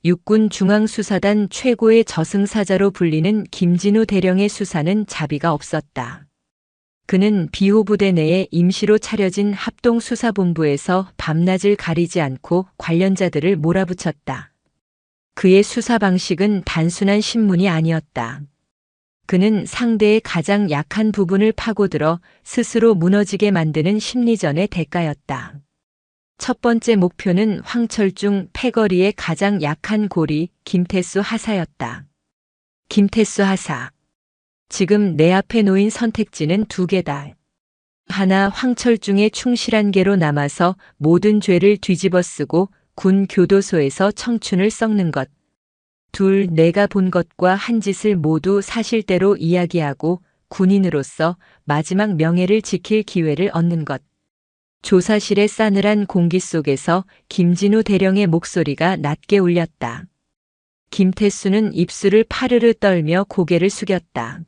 육군 중앙수사단 최고의 저승사자로 불리는 김진우 대령의 수사는 자비가 없었다. 그는 비호부대 내에 임시로 차려진 합동수사본부에서 밤낮을 가리지 않고 관련자들을 몰아붙였다. 그의 수사 방식은 단순한 신문이 아니었다. 그는 상대의 가장 약한 부분을 파고들어 스스로 무너지게 만드는 심리전의 대가였다. 첫 번째 목표는 황철중 패거리의 가장 약한 고리 김태수 하사였다. 김태수 하사. 지금 내 앞에 놓인 선택지는 두 개다. 하나, 황철중의 충실한 개로 남아서 모든 죄를 뒤집어쓰고 군 교도소에서 청춘을 썩는 것. 둘, 내가 본 것과 한 짓을 모두 사실대로 이야기하고 군인으로서 마지막 명예를 지킬 기회를 얻는 것. 조사실의 싸늘한 공기 속에서 김진우 대령의 목소리가 낮게 울렸다. 김태수는 입술을 파르르 떨며 고개를 숙였다.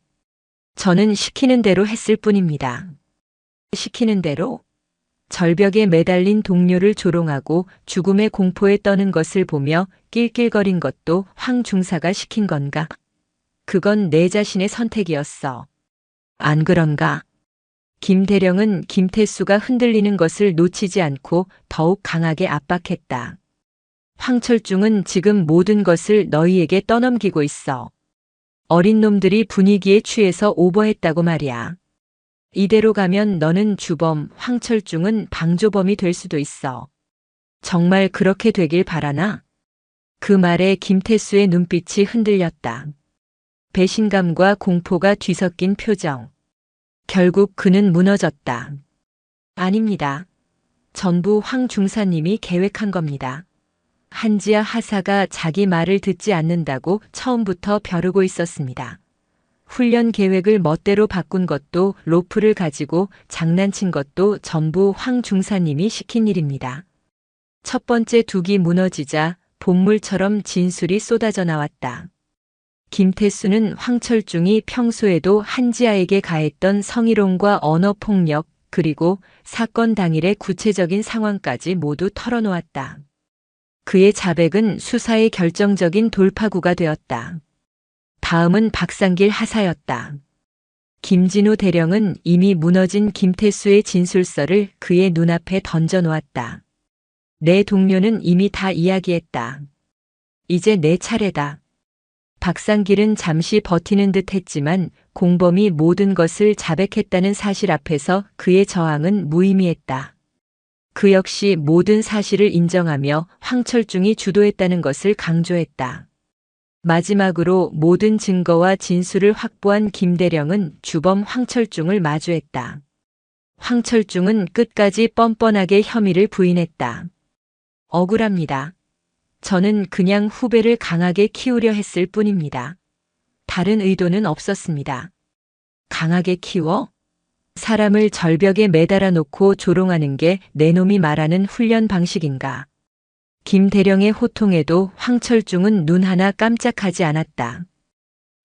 저는 시키는 대로 했을 뿐입니다. 시키는 대로? 절벽에 매달린 동료를 조롱하고 죽음의 공포에 떠는 것을 보며 낄낄거린 것도 황 중사가 시킨 건가? 그건 내 자신의 선택이었어. 안 그런가? 김 대령은 김태수가 흔들리는 것을 놓치지 않고 더욱 강하게 압박했다. 황철중은 지금 모든 것을 너희에게 떠넘기고 있어. 어린 놈들이 분위기에 취해서 오버했다고 말이야. 이대로 가면 너는 주범, 황철중은 방조범이 될 수도 있어. 정말 그렇게 되길 바라나? 그 말에 김태수의 눈빛이 흔들렸다. 배신감과 공포가 뒤섞인 표정. 결국 그는 무너졌다. 아닙니다. 전부 황 중사님이 계획한 겁니다. 한지아 하사가 자기 말을 듣지 않는다고 처음부터 벼르고 있었습니다. 훈련 계획을 멋대로 바꾼 것도 로프를 가지고 장난친 것도 전부 황 중사님이 시킨 일입니다. 첫 번째 둑이 무너지자 본물처럼 진술이 쏟아져 나왔다. 김태수는 황철중이 평소에도 한지아에게 가했던 성희롱과 언어폭력 그리고 사건 당일의 구체적인 상황까지 모두 털어놓았다. 그의 자백은 수사의 결정적인 돌파구가 되었다. 다음은 박상길 하사였다. 김진우 대령은 이미 무너진 김태수의 진술서를 그의 눈앞에 던져놓았다. 내 동료는 이미 다 이야기했다. 이제 내 차례다. 박상길은 잠시 버티는 듯 했지만 공범이 모든 것을 자백했다는 사실 앞에서 그의 저항은 무의미했다. 그 역시 모든 사실을 인정하며 황철중이 주도했다는 것을 강조했다. 마지막으로 모든 증거와 진술을 확보한 김대령은 주범 황철중을 마주했다. 황철중은 끝까지 뻔뻔하게 혐의를 부인했다. 억울합니다. 저는 그냥 후배를 강하게 키우려 했을 뿐입니다. 다른 의도는 없었습니다. 강하게 키워? 사람을 절벽에 매달아 놓고 조롱하는 게 내 놈이 말하는 훈련 방식인가? 김 대령의 호통에도 황철중은 눈 하나 깜짝하지 않았다.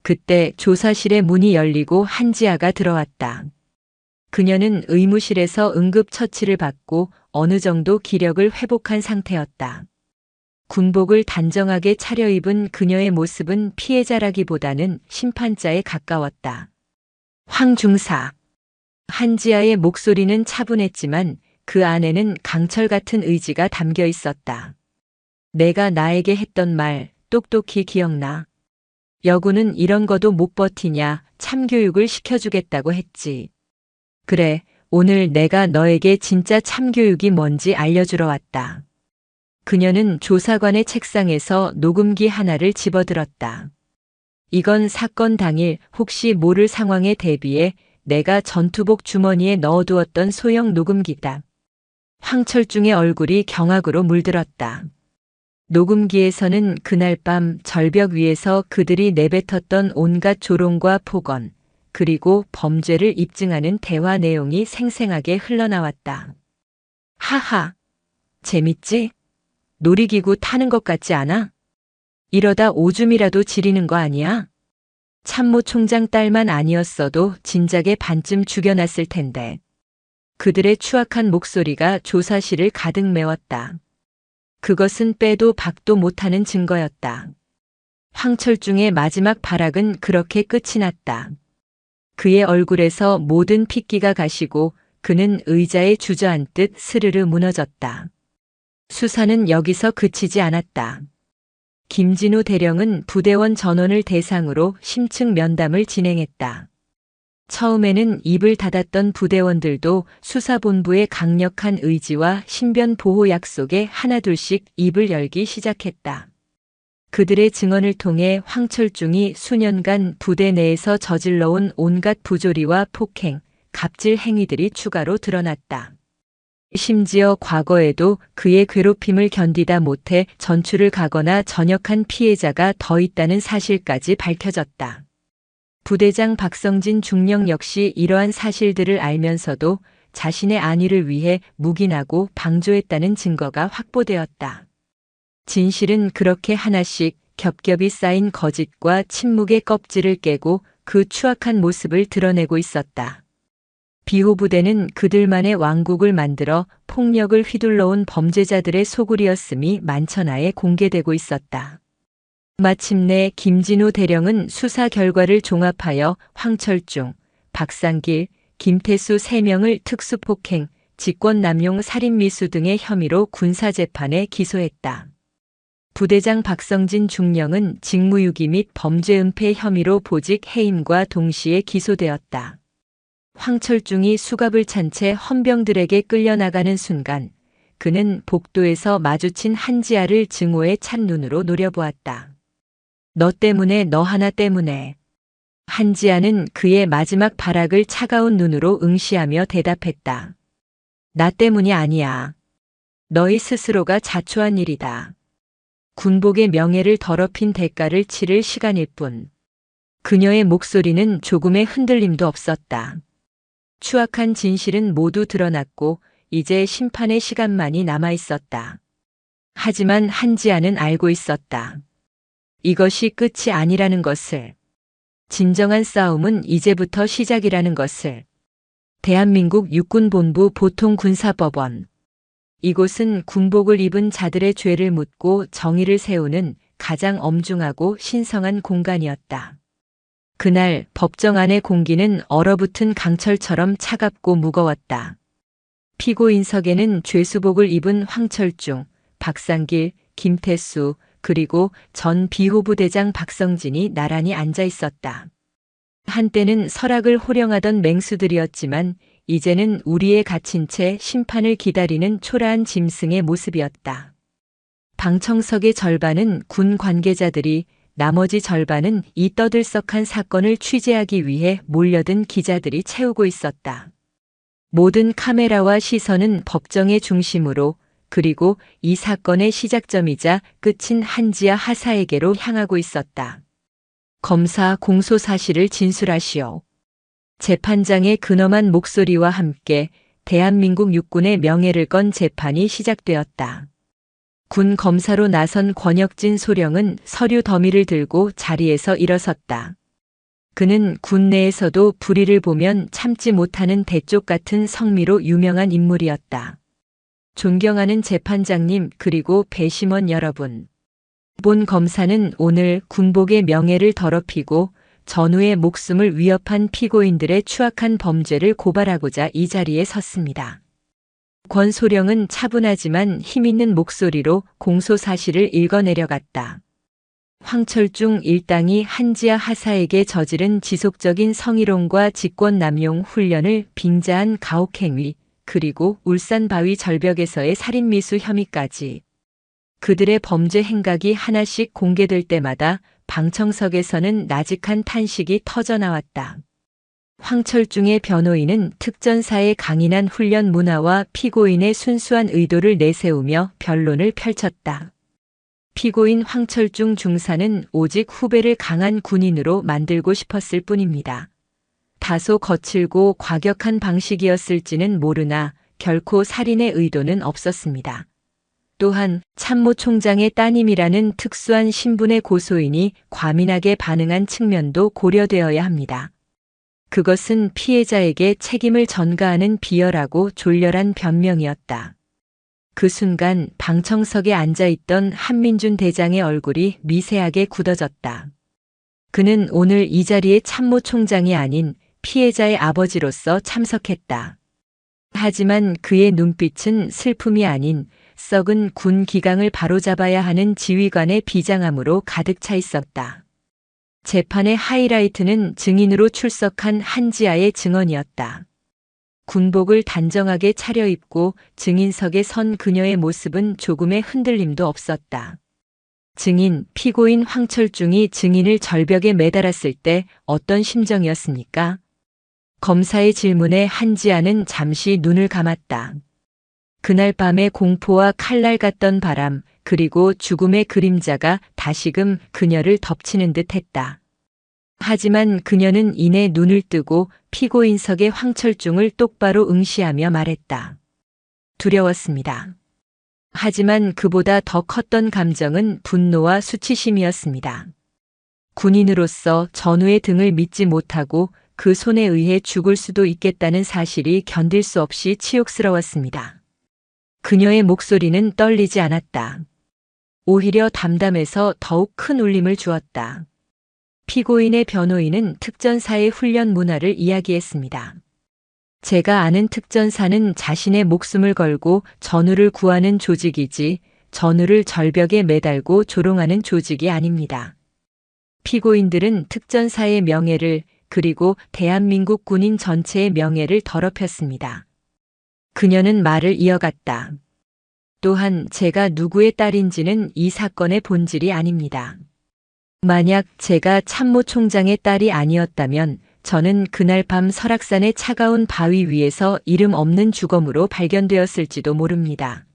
그때 조사실의 문이 열리고 한지아가 들어왔다. 그녀는 의무실에서 응급처치를 받고 어느 정도 기력을 회복한 상태였다. 군복을 단정하게 차려입은 그녀의 모습은 피해자라기보다는 심판자에 가까웠다. 황 중사. 한지아의 목소리는 차분했지만 그 안에는 강철 같은 의지가 담겨 있었다. 내가 나에게 했던 말 똑똑히 기억나. 여군은 이런 거도 못 버티냐 참교육을 시켜주겠다고 했지. 그래, 오늘 내가 너에게 진짜 참교육이 뭔지 알려주러 왔다. 그녀는 조사관의 책상에서 녹음기 하나를 집어들었다. 이건 사건 당일 혹시 모를 상황에 대비해 내가 전투복 주머니에 넣어두었던 소형 녹음기다. 황철중의 얼굴이 경악으로 물들었다. 녹음기에서는 그날 밤 절벽 위에서 그들이 내뱉었던 온갖 조롱과 폭언, 그리고 범죄를 입증하는 대화 내용이 생생하게 흘러나왔다. 하하, 재밌지? 놀이기구 타는 것 같지 않아? 이러다 오줌이라도 지리는 거 아니야? 참모 총장 딸만 아니었어도 진작에 반쯤 죽여놨을 텐데. 그들의 추악한 목소리가 조사실을 가득 메웠다. 그것은 빼도 박도 못하는 증거였다. 황철중의 마지막 발악은 그렇게 끝이 났다. 그의 얼굴에서 모든 핏기가 가시고 그는 의자에 주저앉듯 스르르 무너졌다. 수사는 여기서 그치지 않았다. 김진우 대령은 부대원 전원을 대상으로 심층 면담을 진행했다. 처음에는 입을 닫았던 부대원들도 수사본부의 강력한 의지와 신변 보호 약속에 하나둘씩 입을 열기 시작했다. 그들의 증언을 통해 황철중이 수년간 부대 내에서 저질러온 온갖 부조리와 폭행, 갑질 행위들이 추가로 드러났다. 심지어 과거에도 그의 괴롭힘을 견디다 못해 전출을 가거나 전역한 피해자가 더 있다는 사실까지 밝혀졌다. 부대장 박성진 중령 역시 이러한 사실들을 알면서도 자신의 안위를 위해 묵인하고 방조했다는 증거가 확보되었다. 진실은 그렇게 하나씩 겹겹이 쌓인 거짓과 침묵의 껍질을 깨고 그 추악한 모습을 드러내고 있었다. 비호부대는 그들만의 왕국을 만들어 폭력을 휘둘러온 범죄자들의 소굴이었음이 만천하에 공개되고 있었다. 마침내 김진우 대령은 수사 결과를 종합하여 황철중, 박상길, 김태수 3명을 특수폭행, 직권남용 살인미수 등의 혐의로 군사재판에 기소했다. 부대장 박성진 중령은 직무유기 및 범죄은폐 혐의로 보직 해임과 동시에 기소되었다. 황철중이 수갑을 찬 채 헌병들에게 끌려나가는 순간 그는 복도에서 마주친 한지아를 증오의 찬 눈으로 노려보았다. 너 때문에, 너 하나 때문에. 한지아는 그의 마지막 발악을 차가운 눈으로 응시하며 대답했다. 나 때문이 아니야. 너희 스스로가 자초한 일이다. 군복의 명예를 더럽힌 대가를 치를 시간일 뿐. 그녀의 목소리는 조금의 흔들림도 없었다. 추악한 진실은 모두 드러났고 이제 심판의 시간만이 남아 있었다. 하지만 한지아는 알고 있었다. 이것이 끝이 아니라는 것을. 진정한 싸움은 이제부터 시작이라는 것을. 대한민국 육군본부 보통군사법원. 이곳은 군복을 입은 자들의 죄를 묻고 정의를 세우는 가장 엄중하고 신성한 공간이었다. 그날 법정 안의 공기는 얼어붙은 강철처럼 차갑고 무거웠다. 피고인석에는 죄수복을 입은 황철중, 박상길, 김태수, 그리고 전 비호부대장 박성진이 나란히 앉아 있었다. 한때는 설악을 호령하던 맹수들이었지만 이제는 우리에 갇힌 채 심판을 기다리는 초라한 짐승의 모습이었다. 방청석의 절반은 군 관계자들이, 나머지 절반은 이 떠들썩한 사건을 취재하기 위해 몰려든 기자들이 채우고 있었다. 모든 카메라와 시선은 법정의 중심으로, 그리고 이 사건의 시작점이자 끝인 한지아 하사에게로 향하고 있었다. 검사, 공소 사실을 진술하시오. 재판장의 근엄한 목소리와 함께 대한민국 육군의 명예를 건 재판이 시작되었다. 군 검사로 나선 권혁진 소령은 서류 더미를 들고 자리에서 일어섰다. 그는 군 내에서도 불의를 보면 참지 못하는 대쪽 같은 성미로 유명한 인물이었다. 존경하는 재판장님, 그리고 배심원 여러분. 본 검사는 오늘 군복의 명예를 더럽히고 전우의 목숨을 위협한 피고인들의 추악한 범죄를 고발하고자 이 자리에 섰습니다. 권 소령은 차분하지만 힘있는 목소리로 공소 사실을 읽어내려갔다. 황철중 일당이 한지아 하사에게 저지른 지속적인 성희롱과 직권남용 훈련을 빙자한 가혹행위, 그리고 울산 바위 절벽에서의 살인미수 혐의까지. 그들의 범죄 행각이 하나씩 공개될 때마다 방청석에서는 나직한 탄식이 터져나왔다. 황철중의 변호인은 특전사의 강인한 훈련 문화와 피고인의 순수한 의도를 내세우며 변론을 펼쳤다. 피고인 황철중 중사는 오직 후배를 강한 군인으로 만들고 싶었을 뿐입니다. 다소 거칠고 과격한 방식이었을지는 모르나 결코 살인의 의도는 없었습니다. 또한 참모총장의 따님이라는 특수한 신분의 고소인이 과민하게 반응한 측면도 고려되어야 합니다. 그것은 피해자에게 책임을 전가하는 비열하고 졸렬한 변명이었다. 그 순간 방청석에 앉아있던 한민준 대장의 얼굴이 미세하게 굳어졌다. 그는 오늘 이 자리에 참모총장이 아닌 피해자의 아버지로서 참석했다. 하지만 그의 눈빛은 슬픔이 아닌 썩은 군 기강을 바로잡아야 하는 지휘관의 비장함으로 가득 차 있었다. 재판의 하이라이트는 증인으로 출석한 한지아의 증언이었다. 군복을 단정하게 차려입고 증인석에 선 그녀의 모습은 조금의 흔들림도 없었다. 증인, 피고인 황철중이 증인을 절벽에 매달았을 때 어떤 심정이었습니까? 검사의 질문에 한지아는 잠시 눈을 감았다. 그날 밤의 공포와 칼날 같던 바람, 그리고 죽음의 그림자가 다시금 그녀를 덮치는 듯 했다. 하지만 그녀는 이내 눈을 뜨고 피고인석의 황철중을 똑바로 응시하며 말했다. 두려웠습니다. 하지만 그보다 더 컸던 감정은 분노와 수치심이었습니다. 군인으로서 전우의 등을 믿지 못하고 그 손에 의해 죽을 수도 있겠다는 사실이 견딜 수 없이 치욕스러웠습니다. 그녀의 목소리는 떨리지 않았다. 오히려 담담해서 더욱 큰 울림을 주었다. 피고인의 변호인은 특전사의 훈련 문화를 이야기했습니다. 제가 아는 특전사는 자신의 목숨을 걸고 전우를 구하는 조직이지 전우를 절벽에 매달고 조롱하는 조직이 아닙니다. 피고인들은 특전사의 명예를 그리고 대한민국 군인 전체의 명예를 더럽혔습니다. 그녀는 말을 이어갔다. 또한 제가 누구의 딸인지는 이 사건의 본질이 아닙니다. 만약 제가 참모총장의 딸이 아니었다면 저는 그날 밤 설악산의 차가운 바위 위에서 이름 없는 주검으로 발견되었을지도 모릅니다.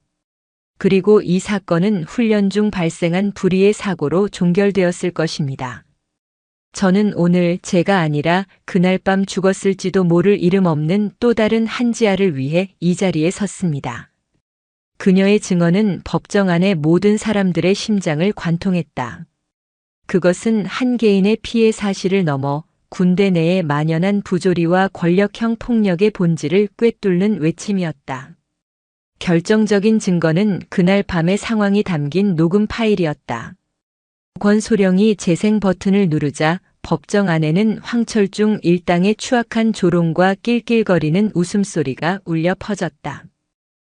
그리고 이 사건은 훈련 중 발생한 불의의 사고로 종결되었을 것입니다. 저는 오늘 제가 아니라 그날 밤 죽었을지도 모를 이름 없는 또 다른 한지아를 위해 이 자리에 섰습니다. 그녀의 증언은 법정 안의 모든 사람들의 심장을 관통했다. 그것은 한 개인의 피해 사실을 넘어 군대 내에 만연한 부조리와 권력형 폭력의 본질을 꿰뚫는 외침이었다. 결정적인 증거는 그날 밤의 상황이 담긴 녹음 파일이었다. 권소령이 재생 버튼을 누르자 법정 안에는 황철중 일당의 추악한 조롱과 낄낄거리는 웃음소리가 울려 퍼졌다.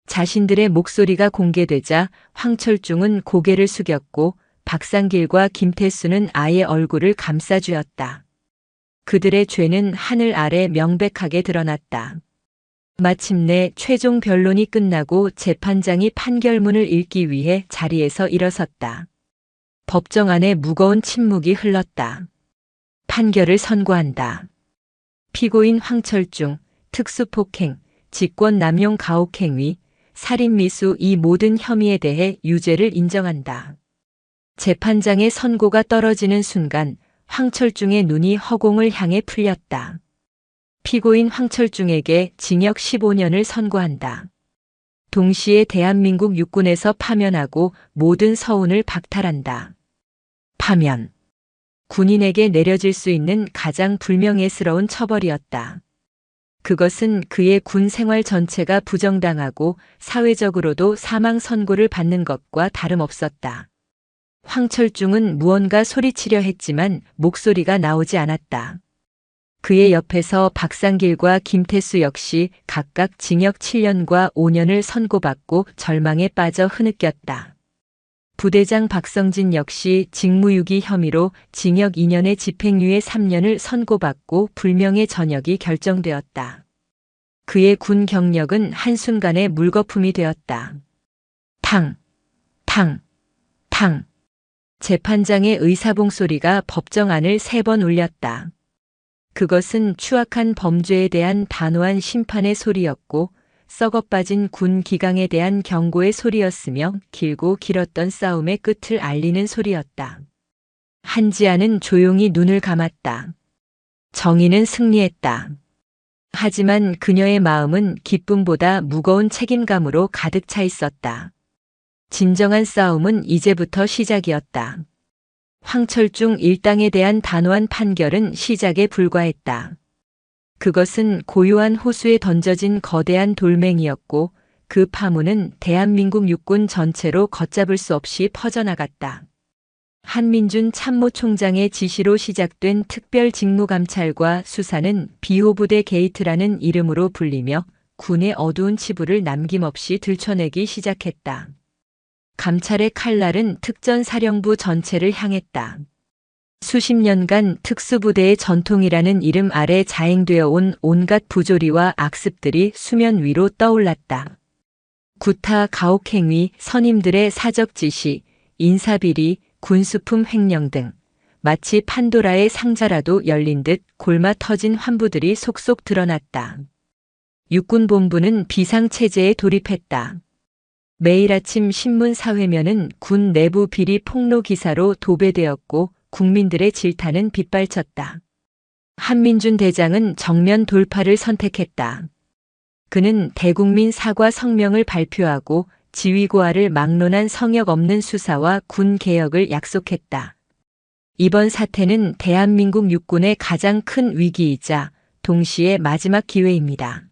자신들의 목소리가 공개되자 황철중은 고개를 숙였고 박상길과 김태수는 아예 얼굴을 감싸쥐었다. 그들의 죄는 하늘 아래 명백하게 드러났다. 마침내 최종 변론이 끝나고 재판장이 판결문을 읽기 위해 자리에서 일어섰다. 법정 안에 무거운 침묵이 흘렀다. 판결을 선고한다. 피고인 황철중, 특수폭행, 직권남용 가혹행위, 살인미수 이 모든 혐의에 대해 유죄를 인정한다. 재판장의 선고가 떨어지는 순간 황철중의 눈이 허공을 향해 풀렸다. 피고인 황철중에게 징역 15년을 선고한다. 동시에 대한민국 육군에서 파면하고 모든 서운을 박탈한다. 파면. 군인에게 내려질 수 있는 가장 불명예스러운 처벌이었다. 그것은 그의 군 생활 전체가 부정당하고 사회적으로도 사망 선고를 받는 것과 다름없었다. 황철중은 무언가 소리치려 했지만 목소리가 나오지 않았다. 그의 옆에서 박상길과 김태수 역시 각각 징역 7년과 5년을 선고받고 절망에 빠져 흐느꼈다. 부대장 박성진 역시 직무유기 혐의로 징역 2년에 집행유예 3년을 선고받고 불명예 전역이 결정되었다. 그의 군 경력은 한순간에 물거품이 되었다. 탕, 탕, 탕. 재판장의 의사봉 소리가 법정 안을 3번 울렸다. 그것은 추악한 범죄에 대한 단호한 심판의 소리였고 썩어빠진 군 기강에 대한 경고의 소리였으며 길고 길었던 싸움의 끝을 알리는 소리였다. 한지아는 조용히 눈을 감았다. 정의는 승리했다. 하지만 그녀의 마음은 기쁨보다 무거운 책임감으로 가득 차 있었다. 진정한 싸움은 이제부터 시작이었다. 황철중 일당에 대한 단호한 판결은 시작에 불과했다. 그것은 고요한 호수에 던져진 거대한 돌멩이였고 그 파문은 대한민국 육군 전체로 걷잡을 수 없이 퍼져나갔다. 한민준 참모총장의 지시로 시작된 특별직무감찰과 수사는 비호부대 게이트라는 이름으로 불리며 군의 어두운 치부를 남김없이 들춰내기 시작했다. 감찰의 칼날은 특전사령부 전체를 향했다. 수십 년간 특수부대의 전통이라는 이름 아래 자행되어 온 온갖 부조리와 악습들이 수면 위로 떠올랐다. 구타, 가혹행위, 선임들의 사적 지시, 인사비리, 군수품 횡령 등 마치 판도라의 상자라도 열린 듯 골마 터진 환부들이 속속 드러났다. 육군본부는 비상체제에 돌입했다. 매일 아침 신문 사회면은 군 내부 비리 폭로 기사로 도배되었고 국민들의 질타는 빗발쳤다. 한민준 대장은 정면 돌파를 선택했다. 그는 대국민 사과 성명을 발표하고 지휘고하를 막론한 성역 없는 수사와 군 개혁을 약속했다. 이번 사태는 대한민국 육군의 가장 큰 위기이자 동시에 마지막 기회입니다.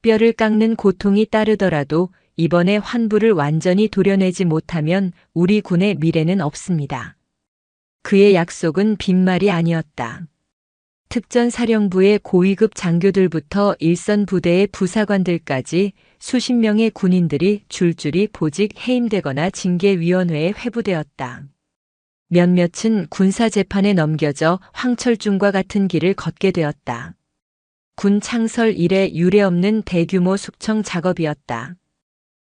뼈를 깎는 고통이 따르더라도 이번에 환부를 완전히 도려내지 못하면 우리 군의 미래는 없습니다. 그의 약속은 빈말이 아니었다. 특전사령부의 고위급 장교들부터 일선 부대의 부사관들까지 수십 명의 군인들이 줄줄이 보직 해임되거나 징계위원회에 회부되었다. 몇몇은 군사재판에 넘겨져 황철중과 같은 길을 걷게 되었다. 군 창설 이래 유례없는 대규모 숙청 작업이었다.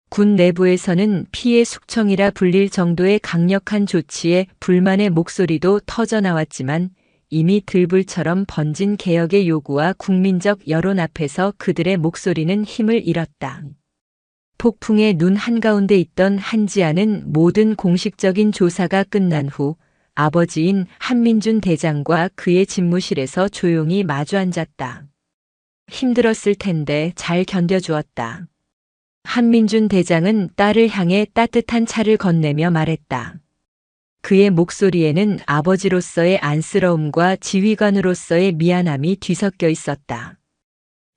군 내부에서는 피해 숙청이라 불릴 정도의 강력한 조치에 불만의 목소리도 터져나왔지만 이미 들불처럼 번진 개혁의 요구와 국민적 여론 앞에서 그들의 목소리는 힘을 잃었다. 폭풍의 눈 한가운데 있던 한지아는 모든 공식적인 조사가 끝난 후 아버지인 한민준 대장과 그의 집무실에서 조용히 마주 앉았다. 힘들었을 텐데 잘 견뎌주었다. 한민준 대장은 딸을 향해 따뜻한 차를 건네며 말했다. 그의 목소리에는 아버지로서의 안쓰러움과 지휘관으로서의 미안함이 뒤섞여 있었다.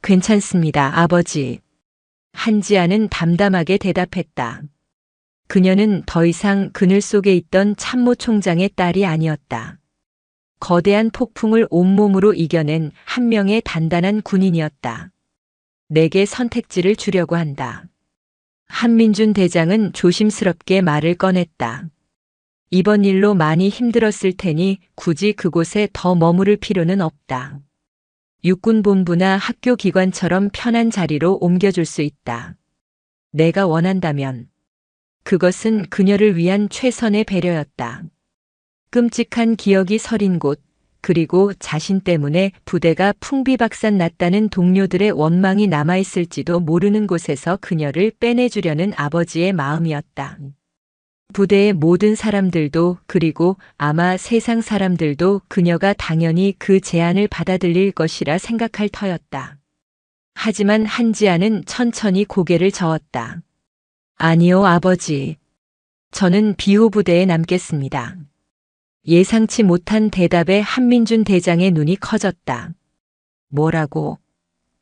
괜찮습니다, 아버지. 한지아는 담담하게 대답했다. 그녀는 더 이상 그늘 속에 있던 참모총장의 딸이 아니었다. 거대한 폭풍을 온몸으로 이겨낸 한 명의 단단한 군인이었다. 내게 선택지를 주려고 한다. 한민준 대장은 조심스럽게 말을 꺼냈다. 이번 일로 많이 힘들었을 테니 굳이 그곳에 더 머무를 필요는 없다. 육군본부나 학교 기관처럼 편한 자리로 옮겨줄 수 있다. 내가 원한다면. 그것은 그녀를 위한 최선의 배려였다. 끔찍한 기억이 서린 곳, 그리고 자신 때문에 부대가 풍비박산 났다는 동료들의 원망이 남아있을지도 모르는 곳에서 그녀를 빼내주려는 아버지의 마음이었다. 부대의 모든 사람들도 그리고 아마 세상 사람들도 그녀가 당연히 그 제안을 받아들일 것이라 생각할 터였다. 하지만 한지아는 천천히 고개를 저었다. 아니요, 아버지. 저는 비호 부대에 남겠습니다. 예상치 못한 대답에 한민준 대장의 눈이 커졌다. 뭐라고?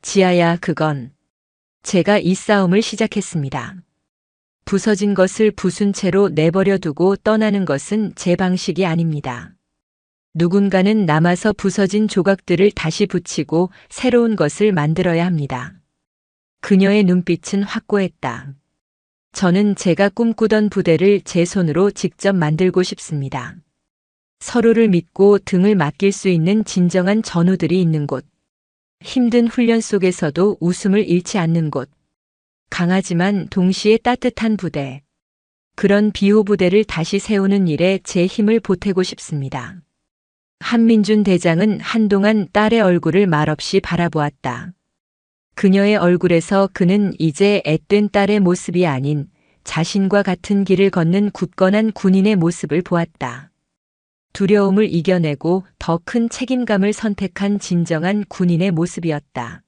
지아야, 그건. 제가 이 싸움을 시작했습니다. 부서진 것을 부순 채로 내버려 두고 떠나는 것은 제 방식이 아닙니다. 누군가는 남아서 부서진 조각들을 다시 붙이고 새로운 것을 만들어야 합니다. 그녀의 눈빛은 확고했다. 저는 제가 꿈꾸던 부대를 제 손으로 직접 만들고 싶습니다. 서로를 믿고 등을 맡길 수 있는 진정한 전우들이 있는 곳. 힘든 훈련 속에서도 웃음을 잃지 않는 곳. 강하지만 동시에 따뜻한 부대. 그런 비호 부대를 다시 세우는 일에 제 힘을 보태고 싶습니다. 한민준 대장은 한동안 딸의 얼굴을 말없이 바라보았다. 그녀의 얼굴에서 그는 이제 앳된 딸의 모습이 아닌 자신과 같은 길을 걷는 굳건한 군인의 모습을 보았다. 두려움을 이겨내고 더 큰 책임감을 선택한 진정한 군인의 모습이었다.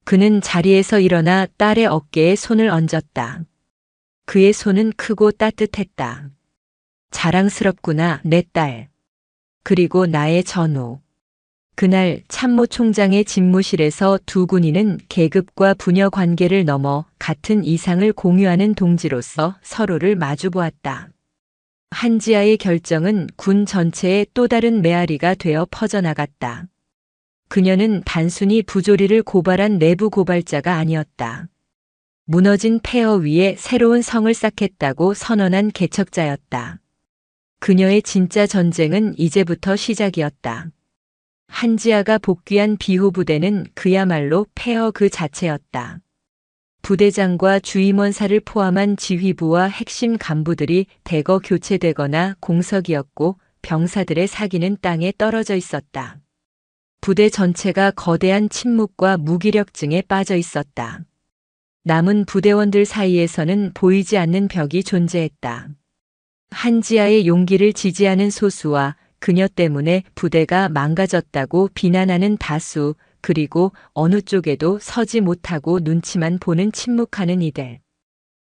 그는 자리에서 일어나 딸의 어깨에 손을 얹었다. 그의 손은 크고 따뜻했다. 자랑스럽구나, 내 딸. 그리고 나의 전우. 그날 참모총장의 집무실에서 두 군인은 계급과 부녀 관계를 넘어 같은 이상을 공유하는 동지로서 서로를 마주보았다. 한지아의 결정은 군 전체에 또 다른 메아리가 되어 퍼져나갔다. 그녀는 단순히 부조리를 고발한 내부 고발자가 아니었다. 무너진 폐허 위에 새로운 성을 쌓겠다고 선언한 개척자였다. 그녀의 진짜 전쟁은 이제부터 시작이었다. 한지아가 복귀한 비호 부대는 그야말로 폐허 그 자체였다. 부대장과 주임원사를 포함한 지휘부와 핵심 간부들이 대거 교체되거나 공석이었고 병사들의 사기는 땅에 떨어져 있었다. 부대 전체가 거대한 침묵과 무기력증에 빠져 있었다. 남은 부대원들 사이에서는 보이지 않는 벽이 존재했다. 한지아의 용기를 지지하는 소수와 그녀 때문에 부대가 망가졌다고 비난하는 다수, 그리고 어느 쪽에도 서지 못하고 눈치만 보는 침묵하는 이들.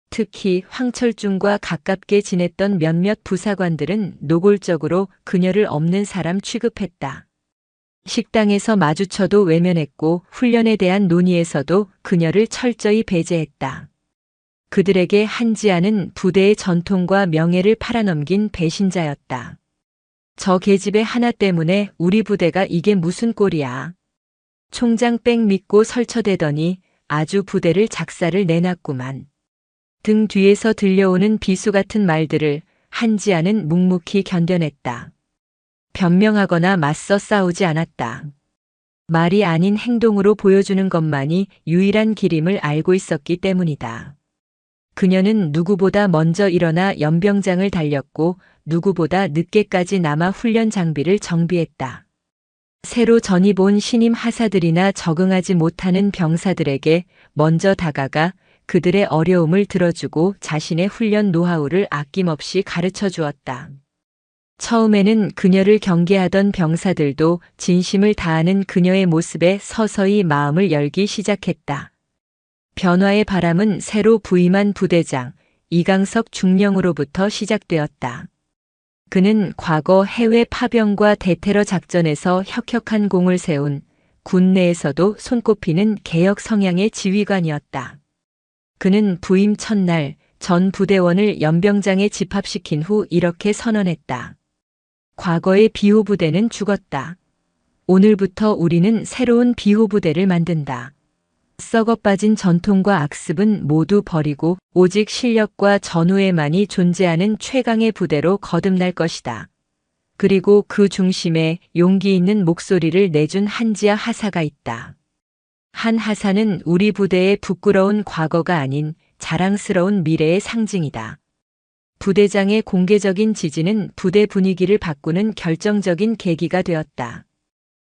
특히 황철중과 가깝게 지냈던 몇몇 부사관들은 노골적으로 그녀를 없는 사람 취급했다. 식당에서 마주쳐도 외면했고 훈련에 대한 논의에서도 그녀를 철저히 배제했다. 그들에게 한지아는 부대의 전통과 명예를 팔아넘긴 배신자였다. 저 계집애 하나 때문에 우리 부대가 이게 무슨 꼴이야. 총장 백 믿고 설쳐대더니 아주 부대를 작사를 내놨구만. 등 뒤에서 들려오는 비수 같은 말들을 한지아는 묵묵히 견뎌냈다. 변명하거나 맞서 싸우지 않았다. 말이 아닌 행동으로 보여주는 것만이 유일한 길임을 알고 있었기 때문이다. 그녀는 누구보다 먼저 일어나 연병장을 달렸고 누구보다 늦게까지 남아 훈련 장비를 정비했다. 새로 전입 온 신임 하사들이나 적응하지 못하는 병사들에게 먼저 다가가 그들의 어려움을 들어주고 자신의 훈련 노하우를 아낌없이 가르쳐 주었다. 처음에는 그녀를 경계하던 병사들도 진심을 다하는 그녀의 모습에 서서히 마음을 열기 시작했다. 변화의 바람은 새로 부임한 부대장 이강석 중령으로부터 시작되었다. 그는 과거 해외 파병과 대테러 작전에서 혁혁한 공을 세운 군 내에서도 손꼽히는 개혁 성향의 지휘관이었다. 그는 부임 첫날 전 부대원을 연병장에 집합시킨 후 이렇게 선언했다. 과거의 비호부대는 죽었다. 오늘부터 우리는 새로운 비호부대를 만든다. 썩어빠진 전통과 악습은 모두 버리고 오직 실력과 전우애만이 존재하는 최강의 부대로 거듭날 것이다. 그리고 그 중심에 용기 있는 목소리를 내준 한지아 하사가 있다. 한 하사는 우리 부대의 부끄러운 과거가 아닌 자랑스러운 미래의 상징이다. 부대장의 공개적인 지지는 부대 분위기를 바꾸는 결정적인 계기가 되었다.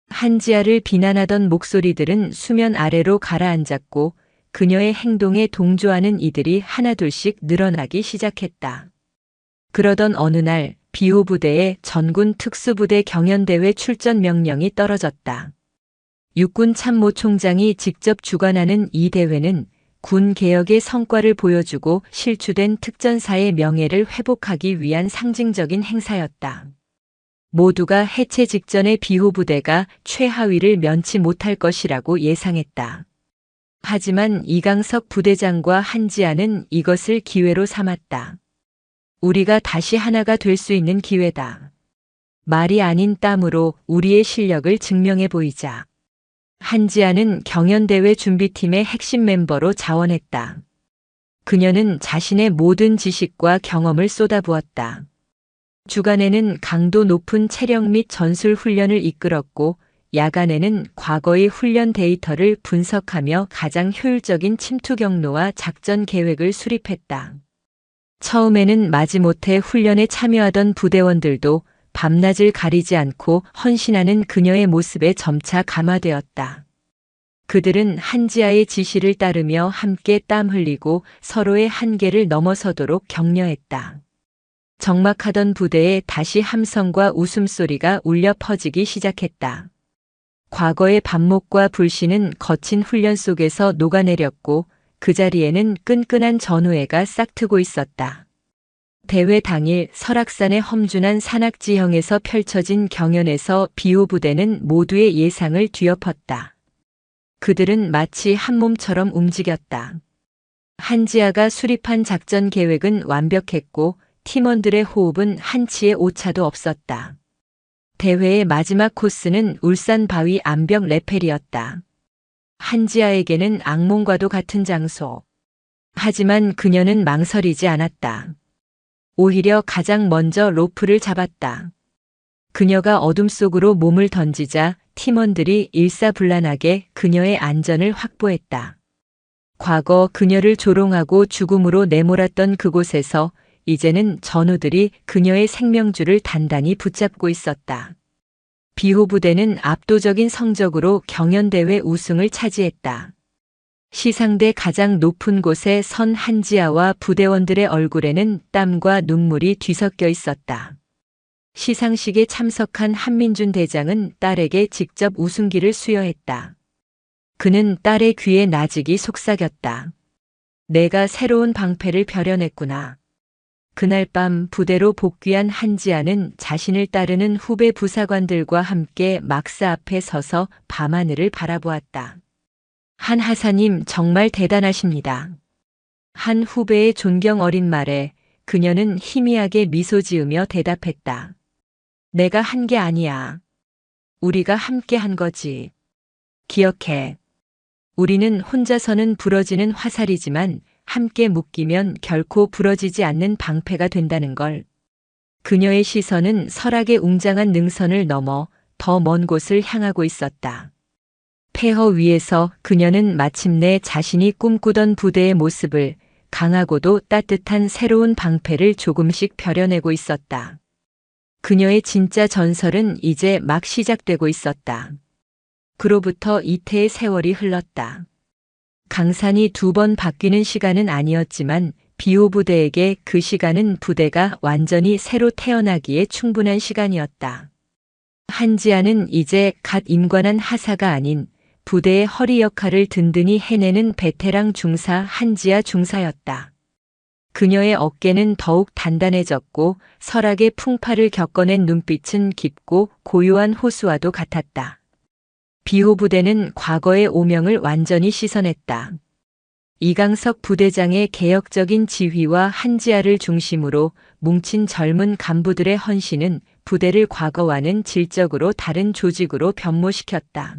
한지아를 비난하던 목소리들은 수면 아래로 가라앉았고 그녀의 행동에 동조하는 이들이 하나둘씩 늘어나기 시작했다. 그러던 어느 날 비호부대의 전군 특수부대 경연대회 출전 명령이 떨어졌다. 육군 참모총장이 직접 주관하는 이 대회는 군 개혁의 성과를 보여주고 실추된 특전사의 명예를 회복하기 위한 상징적인 행사였다. 모두가 해체 직전의 비호부대가 최하위를 면치 못할 것이라고 예상했다. 하지만 이강석 부대장과 한지아는 이것을 기회로 삼았다. 우리가 다시 하나가 될 수 있는 기회다. 말이 아닌 땀으로 우리의 실력을 증명해 보이자. 한지아는 경연대회 준비팀의 핵심 멤버로 자원했다. 그녀는 자신의 모든 지식과 경험을 쏟아부었다. 주간에는 강도 높은 체력 및 전술 훈련을 이끌었고 야간에는 과거의 훈련 데이터를 분석하며 가장 효율적인 침투 경로와 작전 계획을 수립했다. 처음에는 마지못해 훈련에 참여하던 부대원들도 밤낮을 가리지 않고 헌신하는 그녀의 모습에 점차 감화되었다. 그들은 한지아의 지시를 따르며 함께 땀 흘리고 서로의 한계를 넘어서도록 격려했다. 적막하던 부대에 다시 함성과 웃음소리가 울려 퍼지기 시작했다. 과거의 반목과 불신은 거친 훈련 속에서 녹아내렸고 그 자리에는 끈끈한 전우애가 싹트고 있었다. 대회 당일 설악산의 험준한 산악지형에서 펼쳐진 경연에서 비호부대는 모두의 예상을 뒤엎었다. 그들은 마치 한 몸처럼 움직였다. 한지아가 수립한 작전 계획은 완벽했고 팀원들의 호흡은 한치의 오차도 없었다. 대회의 마지막 코스는 울산 바위 암벽 레펠이었다. 한지아에게는 악몽과도 같은 장소. 하지만 그녀는 망설이지 않았다. 오히려 가장 먼저 로프를 잡았다. 그녀가 어둠 속으로 몸을 던지자 팀원들이 일사불란하게 그녀의 안전을 확보했다. 과거 그녀를 조롱하고 죽음으로 내몰았던 그곳에서 이제는 전우들이 그녀의 생명줄을 단단히 붙잡고 있었다. 비호부대는 압도적인 성적으로 경연대회 우승을 차지했다. 시상대 가장 높은 곳에 선 한지아와 부대원들의 얼굴에는 땀과 눈물이 뒤섞여 있었다. 시상식에 참석한 한민준 대장은 딸에게 직접 우승기를 수여했다. 그는 딸의 귀에 나직이 속삭였다. 내가 새로운 방패를 벼려냈구나. 그날 밤 부대로 복귀한 한지아는 자신을 따르는 후배 부사관들과 함께 막사 앞에 서서 밤하늘을 바라보았다. 한 하사님 정말 대단하십니다. 한 후배의 존경 어린 말에 그녀는 희미하게 미소 지으며 대답했다. 내가 한 게 아니야. 우리가 함께 한 거지. 기억해. 우리는 혼자서는 부러지는 화살이지만 함께 묶이면 결코 부러지지 않는 방패가 된다는 걸. 그녀의 시선은 설악의 웅장한 능선을 넘어 더 먼 곳을 향하고 있었다. 폐허 위에서 그녀는 마침내 자신이 꿈꾸던 부대의 모습을, 강하고도 따뜻한 새로운 방패를 조금씩 벼려내고 있었다. 그녀의 진짜 전설은 이제 막 시작되고 있었다. 그로부터 이태의 세월이 흘렀다. 강산이 2번 바뀌는 시간은 아니었지만 비호 부대에게 그 시간은 부대가 완전히 새로 태어나기에 충분한 시간이었다. 한지아는 이제 갓 임관한 하사가 아닌 부대의 허리 역할을 든든히 해내는 베테랑 중사 한지아 중사였다. 그녀의 어깨는 더욱 단단해졌고 설악의 풍파를 겪어낸 눈빛은 깊고 고요한 호수와도 같았다. 비호 부대는 과거의 오명을 완전히 씻어냈다. 이강석 부대장의 개혁적인 지휘와 한지아를 중심으로 뭉친 젊은 간부들의 헌신은 부대를 과거와는 질적으로 다른 조직으로 변모시켰다.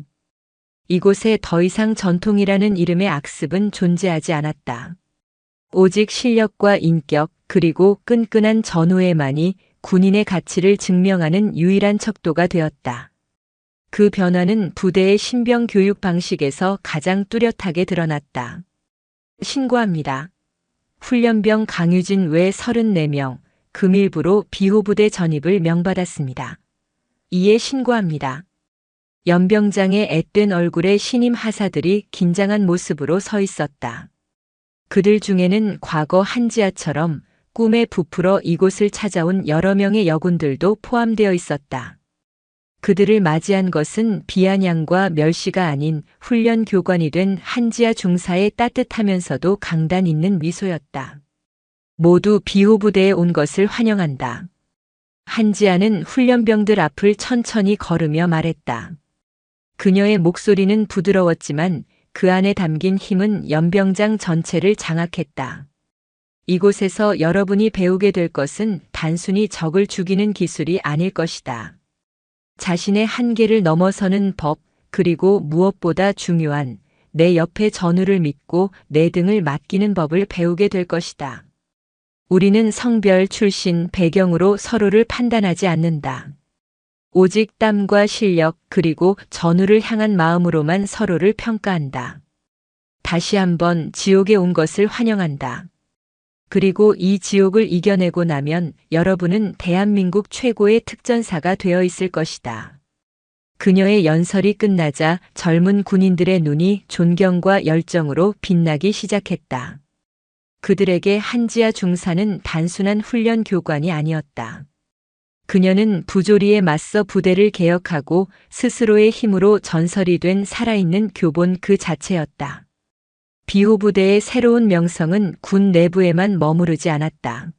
이곳에 더 이상 전통이라는 이름의 악습은 존재하지 않았다. 오직 실력과 인격 그리고 끈끈한 전우애만이 군인의 가치를 증명하는 유일한 척도가 되었다. 그 변화는 부대의 신병 교육 방식에서 가장 뚜렷하게 드러났다. 신고합니다. 훈련병 강유진 외 34명, 금일부로 비호부대 전입을 명받았습니다. 이에 신고합니다. 연병장의 앳된 얼굴에 신임 하사들이 긴장한 모습으로 서 있었다. 그들 중에는 과거 한지아처럼 꿈에 부풀어 이곳을 찾아온 여러 명의 여군들도 포함되어 있었다. 그들을 맞이한 것은 비아냥과 멸시가 아닌 훈련 교관이 된 한지아 중사의 따뜻하면서도 강단 있는 미소였다. 모두 비호부대에 온 것을 환영한다. 한지아는 훈련병들 앞을 천천히 걸으며 말했다. 그녀의 목소리는 부드러웠지만 그 안에 담긴 힘은 연병장 전체를 장악했다. 이곳에서 여러분이 배우게 될 것은 단순히 적을 죽이는 기술이 아닐 것이다. 자신의 한계를 넘어서는 법, 그리고 무엇보다 중요한 내 옆의 전우를 믿고 내 등을 맡기는 법을 배우게 될 것이다. 우리는 성별, 출신, 배경으로 서로를 판단하지 않는다. 오직 땀과 실력 그리고 전우를 향한 마음으로만 서로를 평가한다. 다시 한번 지옥에 온 것을 환영한다. 그리고 이 지옥을 이겨내고 나면 여러분은 대한민국 최고의 특전사가 되어 있을 것이다. 그녀의 연설이 끝나자 젊은 군인들의 눈이 존경과 열정으로 빛나기 시작했다. 그들에게 한지아 중사는 단순한 훈련 교관이 아니었다. 그녀는 부조리에 맞서 부대를 개혁하고 스스로의 힘으로 전설이 된 살아있는 교본 그 자체였다. 비호부대의 새로운 명성은 군 내부에만 머무르지 않았다.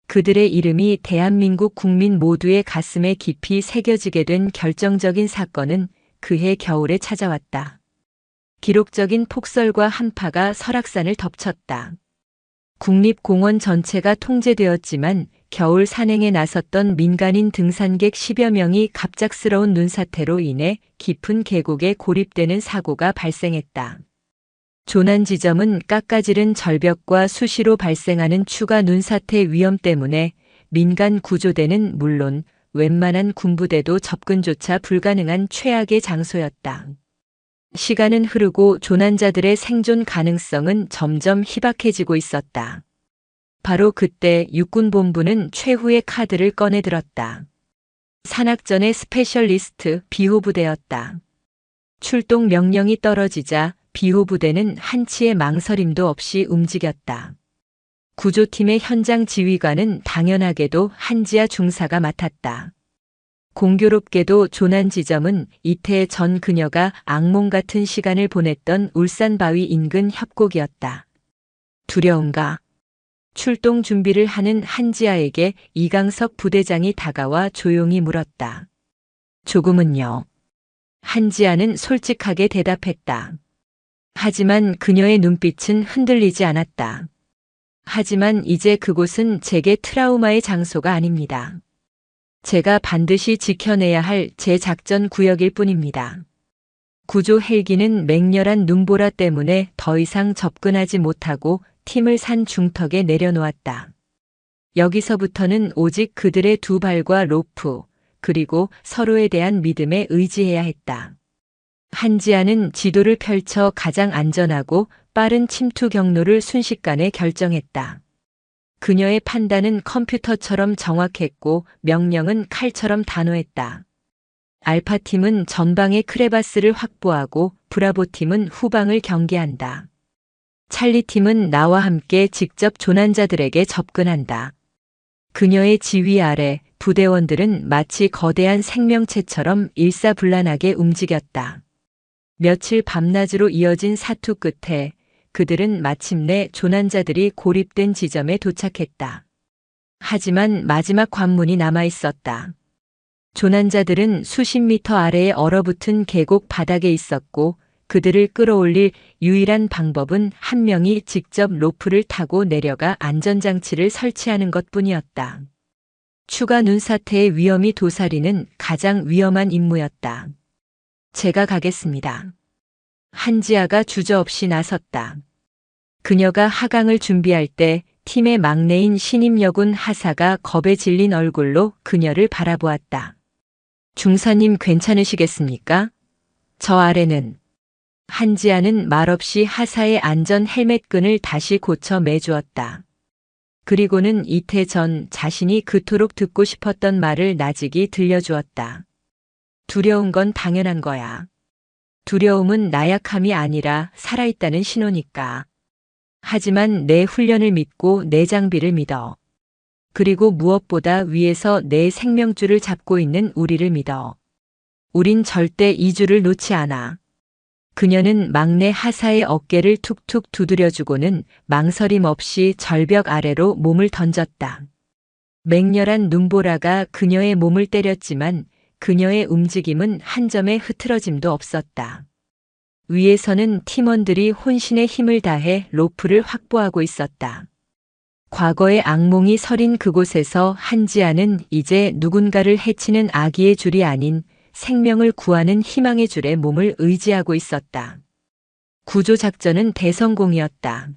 그들의 이름이 대한민국 국민 모두의 가슴에 깊이 새겨지게 된 결정적인 사건은 그해 겨울에 찾아왔다. 기록적인 폭설과 한파가 설악산을 덮쳤다. 국립공원 전체가 통제되었지만 겨울 산행에 나섰던 민간인 등산객 10여 명이 갑작스러운 눈사태로 인해 깊은 계곡에 고립되는 사고가 발생했다. 조난 지점은 깎아지른 절벽과 수시로 발생하는 추가 눈사태 위험 때문에 민간 구조대는 물론 웬만한 군부대도 접근조차 불가능한 최악의 장소였다. 시간은 흐르고 조난자들의 생존 가능성은 점점 희박해지고 있었다. 바로 그때 육군본부는 최후의 카드를 꺼내들었다. 산악전의 스페셜리스트 비호부대였다. 출동 명령이 떨어지자 비호부대는 한치의 망설임도 없이 움직였다. 구조팀의 현장 지휘관은 당연하게도 한지아 중사가 맡았다. 공교롭게도 조난 지점은 이태 전 그녀가 악몽 같은 시간을 보냈던 울산바위 인근 협곡이었다. 두려운가? 출동 준비를 하는 한지아에게 이강석 부대장이 다가와 조용히 물었다. 조금은요. 한지아는 솔직하게 대답했다. 하지만 그녀의 눈빛은 흔들리지 않았다. 하지만 이제 그곳은 제게 트라우마의 장소가 아닙니다. 제가 반드시 지켜내야 할 제 작전 구역일 뿐입니다. 구조 헬기는 맹렬한 눈보라 때문에 더 이상 접근하지 못하고 팀을 산 중턱에 내려놓았다. 여기서부터는 오직 그들의 두 발과 로프, 그리고 서로에 대한 믿음에 의지해야 했다. 한지아는 지도를 펼쳐 가장 안전하고 빠른 침투 경로를 순식간에 결정했다. 그녀의 판단은 컴퓨터처럼 정확했고 명령은 칼처럼 단호했다. 알파팀은 전방의 크레바스를 확보하고 브라보팀은 후방을 경계한다. 찰리팀은 나와 함께 직접 조난자들에게 접근한다. 그녀의 지휘 아래 부대원들은 마치 거대한 생명체처럼 일사불란하게 움직였다. 며칠 밤낮으로 이어진 사투 끝에 그들은 마침내 조난자들이 고립된 지점에 도착했다. 하지만 마지막 관문이 남아 있었다. 조난자들은 수십 미터 아래에 얼어붙은 계곡 바닥에 있었고 그들을 끌어올릴 유일한 방법은 한 명이 직접 로프를 타고 내려가 안전장치를 설치하는 것뿐이었다. 추가 눈사태의 위험이 도사리는 가장 위험한 임무였다. 제가 가겠습니다. 한지아가 주저없이 나섰다. 그녀가 하강을 준비할 때 팀의 막내인 신임 여군 하사가 겁에 질린 얼굴로 그녀를 바라보았다. 중사님 괜찮으시겠습니까? 저 아래는. 한지아는 말없이 하사의 안전 헬멧끈을 다시 고쳐 매주었다. 그리고는 이태 전 자신이 그토록 듣고 싶었던 말을 나직이 들려주었다. 두려운 건 당연한 거야. 두려움은 나약함이 아니라 살아있다는 신호니까. 하지만 내 훈련을 믿고 내 장비를 믿어. 그리고 무엇보다 위에서 내 생명줄을 잡고 있는 우리를 믿어. 우린 절대 이 줄을 놓지 않아. 그녀는 막내 하사의 어깨를 툭툭 두드려주고는 망설임 없이 절벽 아래로 몸을 던졌다. 맹렬한 눈보라가 그녀의 몸을 때렸지만 그녀의 움직임은 한 점의 흐트러짐도 없었다. 위에서는 팀원들이 혼신의 힘을 다해 로프를 확보하고 있었다. 과거의 악몽이 서린 그곳에서 한지아는 이제 누군가를 해치는 아기의 줄이 아닌 생명을 구하는 희망의 줄에 몸을 의지하고 있었다. 구조작전은 대성공이었다.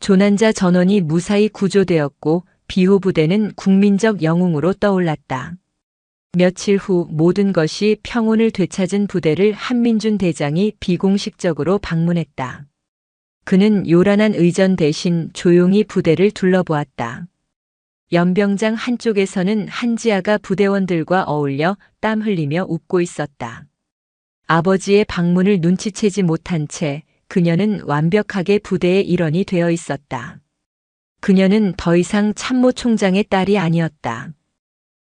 조난자 전원이 무사히 구조되었고 비호 부대는 국민적 영웅으로 떠올랐다. 며칠 후 모든 것이 평온을 되찾은 부대를 한민준 대장이 비공식적으로 방문했다. 그는 요란한 의전 대신 조용히 부대를 둘러보았다. 연병장 한쪽에서는 한지아가 부대원들과 어울려 땀 흘리며 웃고 있었다. 아버지의 방문을 눈치채지 못한 채 그녀는 완벽하게 부대의 일원이 되어 있었다. 그녀는 더 이상 참모 총장의 딸이 아니었다.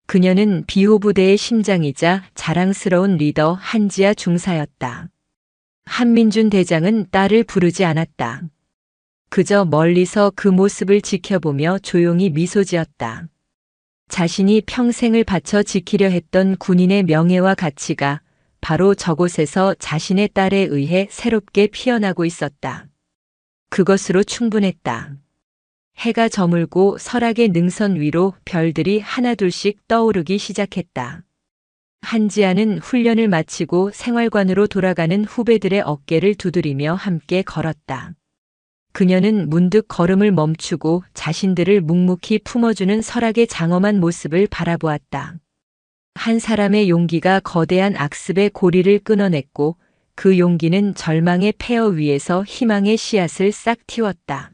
그녀는 비호부대의 심장이자 자랑스러운 리더 한지아 중사였다. 한민준 대장은 딸을 부르지 않았다. 그저 멀리서 그 모습을 지켜보며 조용히 미소 지었다. 자신이 평생을 바쳐 지키려 했던 군인의 명예와 가치가 바로 저곳에서 자신의 딸에 의해 새롭게 피어나고 있었다. 그것으로 충분했다. 해가 저물고 설악의 능선 위로 별들이 하나둘씩 떠오르기 시작했다. 한지아는 훈련을 마치고 생활관으로 돌아가는 후배들의 어깨를 두드리며 함께 걸었다. 그녀는 문득 걸음을 멈추고 자신들을 묵묵히 품어주는 설악의 장엄한 모습을 바라보았다. 한 사람의 용기가 거대한 악습의 고리를 끊어냈고 그 용기는 절망의 폐허 위에서 희망의 씨앗을 싹 틔웠다.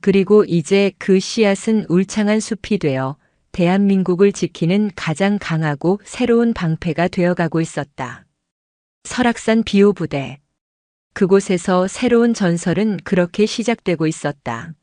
그리고 이제 그 씨앗은 울창한 숲이 되어 대한민국을 지키는 가장 강하고 새로운 방패가 되어가고 있었다. 설악산 비호부대. 그곳에서 새로운 전설은 그렇게 시작되고 있었다.